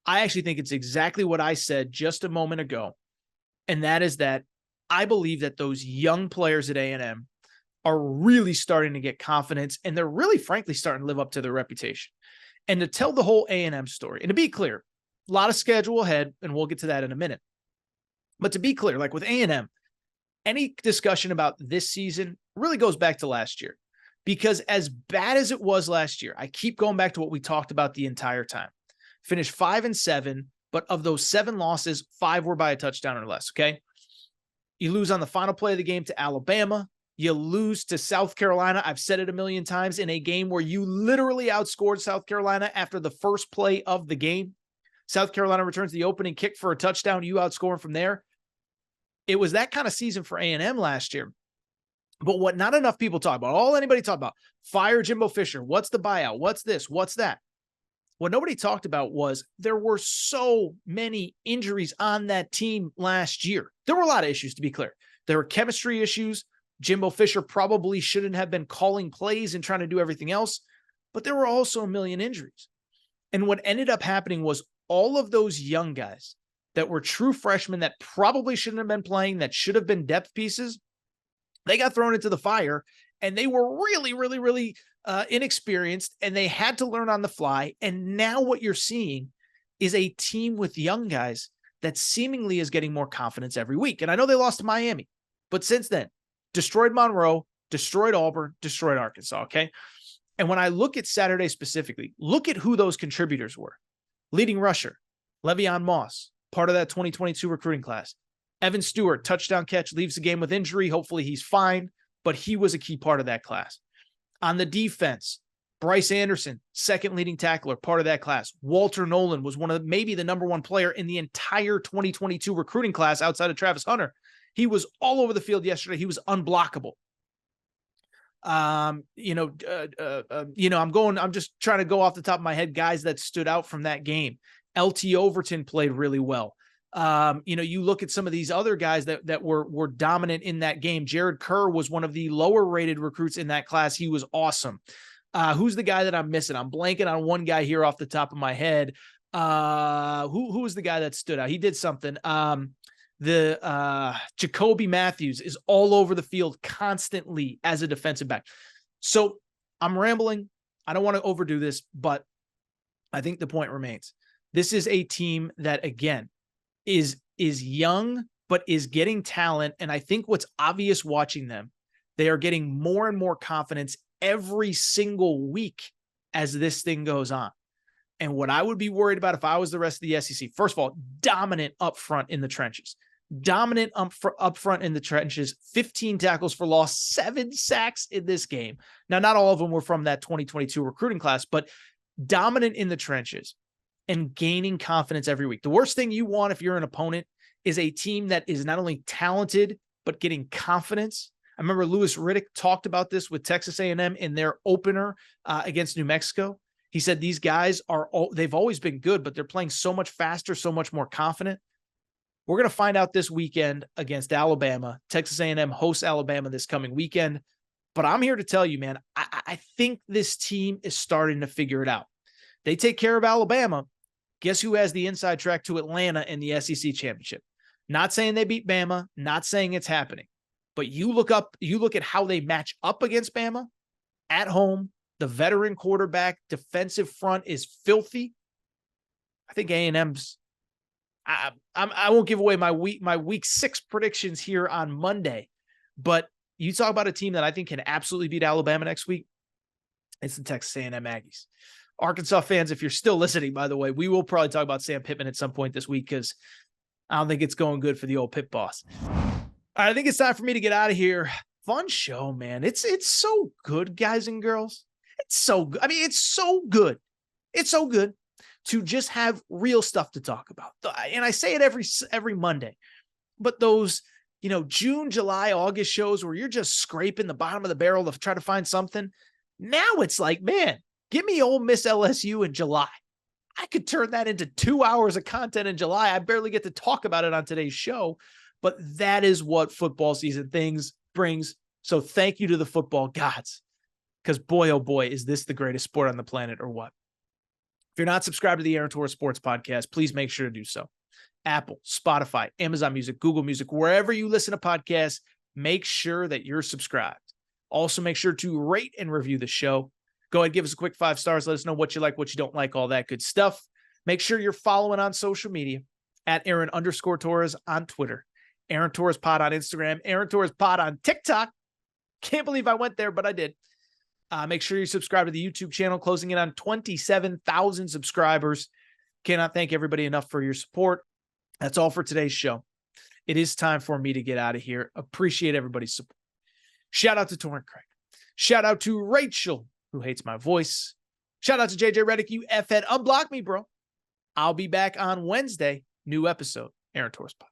I actually think it's exactly what I said just a moment ago. And that is that I believe that those young players at A&M are really starting to get confidence, and they're really, frankly, starting to live up to their reputation. And to tell the whole A&M story, and to be clear, a lot of schedule ahead, and we'll get to that in a minute. But to be clear, like with A&M, any discussion about this season really goes back to last year, because as bad as it was last year, I keep going back to what we talked about the entire time. Finished 5-7, but of those 7 losses, 5 were by a touchdown or less. Okay. You lose on the final play of the game to Alabama. You lose to South Carolina. I've said it a million times, in a game where you literally outscored South Carolina after the first play of the game. South Carolina returns the opening kick for a touchdown. You outscore them from there. It was that kind of season for A&M last year. But what not enough people talk about, all anybody talk about, fire Jimbo Fisher. What's the buyout? What's this? What's that? What nobody talked about was there were so many injuries on that team last year. There were a lot of issues, to be clear. There were chemistry issues. Jimbo Fisher probably shouldn't have been calling plays and trying to do everything else, but there were also a million injuries. And what ended up happening was all of those young guys that were true freshmen that probably shouldn't have been playing, that should have been depth pieces, they got thrown into the fire, and they were really inexperienced, and they had to learn on the fly. And now what you're seeing is a team with young guys that seemingly is getting more confidence every week. And I know they lost to Miami, but since then, destroyed Monroe, destroyed Auburn, destroyed Arkansas, okay? And when I look at Saturday specifically, look at who those contributors were. Leading rusher, Le'Veon Moss, part of that 2022 recruiting class. Evan Stewart, touchdown catch, leaves the game with injury. Hopefully he's fine, but he was a key part of that class. On the defense, Bryce Anderson, second leading tackler, part of that class. Walter Nolan was one of maybe the number 1 player in the entire 2022 recruiting class outside of Travis Hunter. He was all over the field yesterday. He was unblockable. I'm just trying to go off the top of my head, guys that stood out from that game. LT Overton played really well. You look at some of these other guys that were dominant in that game. Jared Kerr was one of the lower rated recruits in that class. He was awesome. Who's the guy that I'm missing? I'm blanking on one guy here off the top of my head. Who was the guy that stood out? He did something. Jacoby Matthews is all over the field constantly as a defensive back. So I'm rambling. I don't want to overdo this, but I think the point remains. This is a team that, again, is young, but is getting talent. And I think what's obvious watching them, they are getting more and more confidence every single week as this thing goes on. And what I would be worried about if I was the rest of the SEC, first of all, dominant up front in the trenches. Dominant up front in the trenches, 15 tackles for loss, 7 sacks in this game. Now, not all of them were from that 2022 recruiting class, but dominant in the trenches and gaining confidence every week. The worst thing you want if you're an opponent is a team that is not only talented, but getting confidence. I remember Louis Riddick talked about this with Texas A&M in their opener against New Mexico. He said these guys they've always been good, but they're playing so much faster, so much more confident. We're going to find out this weekend against Alabama. Texas A&M hosts Alabama this coming weekend. But I'm here to tell you, man, I think this team is starting to figure it out. They take care of Alabama. Guess who has the inside track to Atlanta in the SEC championship? Not saying they beat Bama, not saying it's happening. But you look at how they match up against Bama at home. The veteran quarterback defensive front is filthy. I think A&M's. I won't give away my week 6 predictions here on Monday, but you talk about a team that I think can absolutely beat Alabama next week. It's the Texas A&M Aggies. Arkansas fans, if you're still listening, by the way, we will probably talk about Sam Pittman at some point this week because I don't think it's going good for the old Pitt boss. All right, I think it's time for me to get out of here. Fun show, man. It's so good, guys and girls. It's so good. I mean, it's so good. It's so good to just have real stuff to talk about. And I say it every Monday, but those, June, July, August shows where you're just scraping the bottom of the barrel to try to find something. Now it's like, man, give me Ole Miss LSU in July. I could turn that into 2 hours of content in July. I barely get to talk about it on today's show, but that is what football season brings. So thank you to the football gods, because boy, oh boy, is this the greatest sport on the planet or what? If you're not subscribed to the Aaron Torres Sports Podcast, please make sure to do so. Apple, Spotify, Amazon Music, Google Music, wherever you listen to podcasts, make sure that you're subscribed. Also, make sure to rate and review the show. Go ahead, give us a quick 5 stars. Let us know what you like, what you don't like, all that good stuff. Make sure you're following on social media at Aaron_Torres on Twitter Aaron Torres Pod on Instagram, Aaron Torres Pod on TikTok. Can't believe I went there, but I did. Make sure you subscribe to the YouTube channel, closing in on 27,000 subscribers. Cannot thank everybody enough for your support. That's all for today's show. It is time for me to get out of here. Appreciate everybody's support. Shout out to Torrin Craig. Shout out to Rachel, who hates my voice. Shout out to JJ Reddick. You F-head. Unblock me, bro. I'll be back on Wednesday. New episode. Aaron Torres Pod.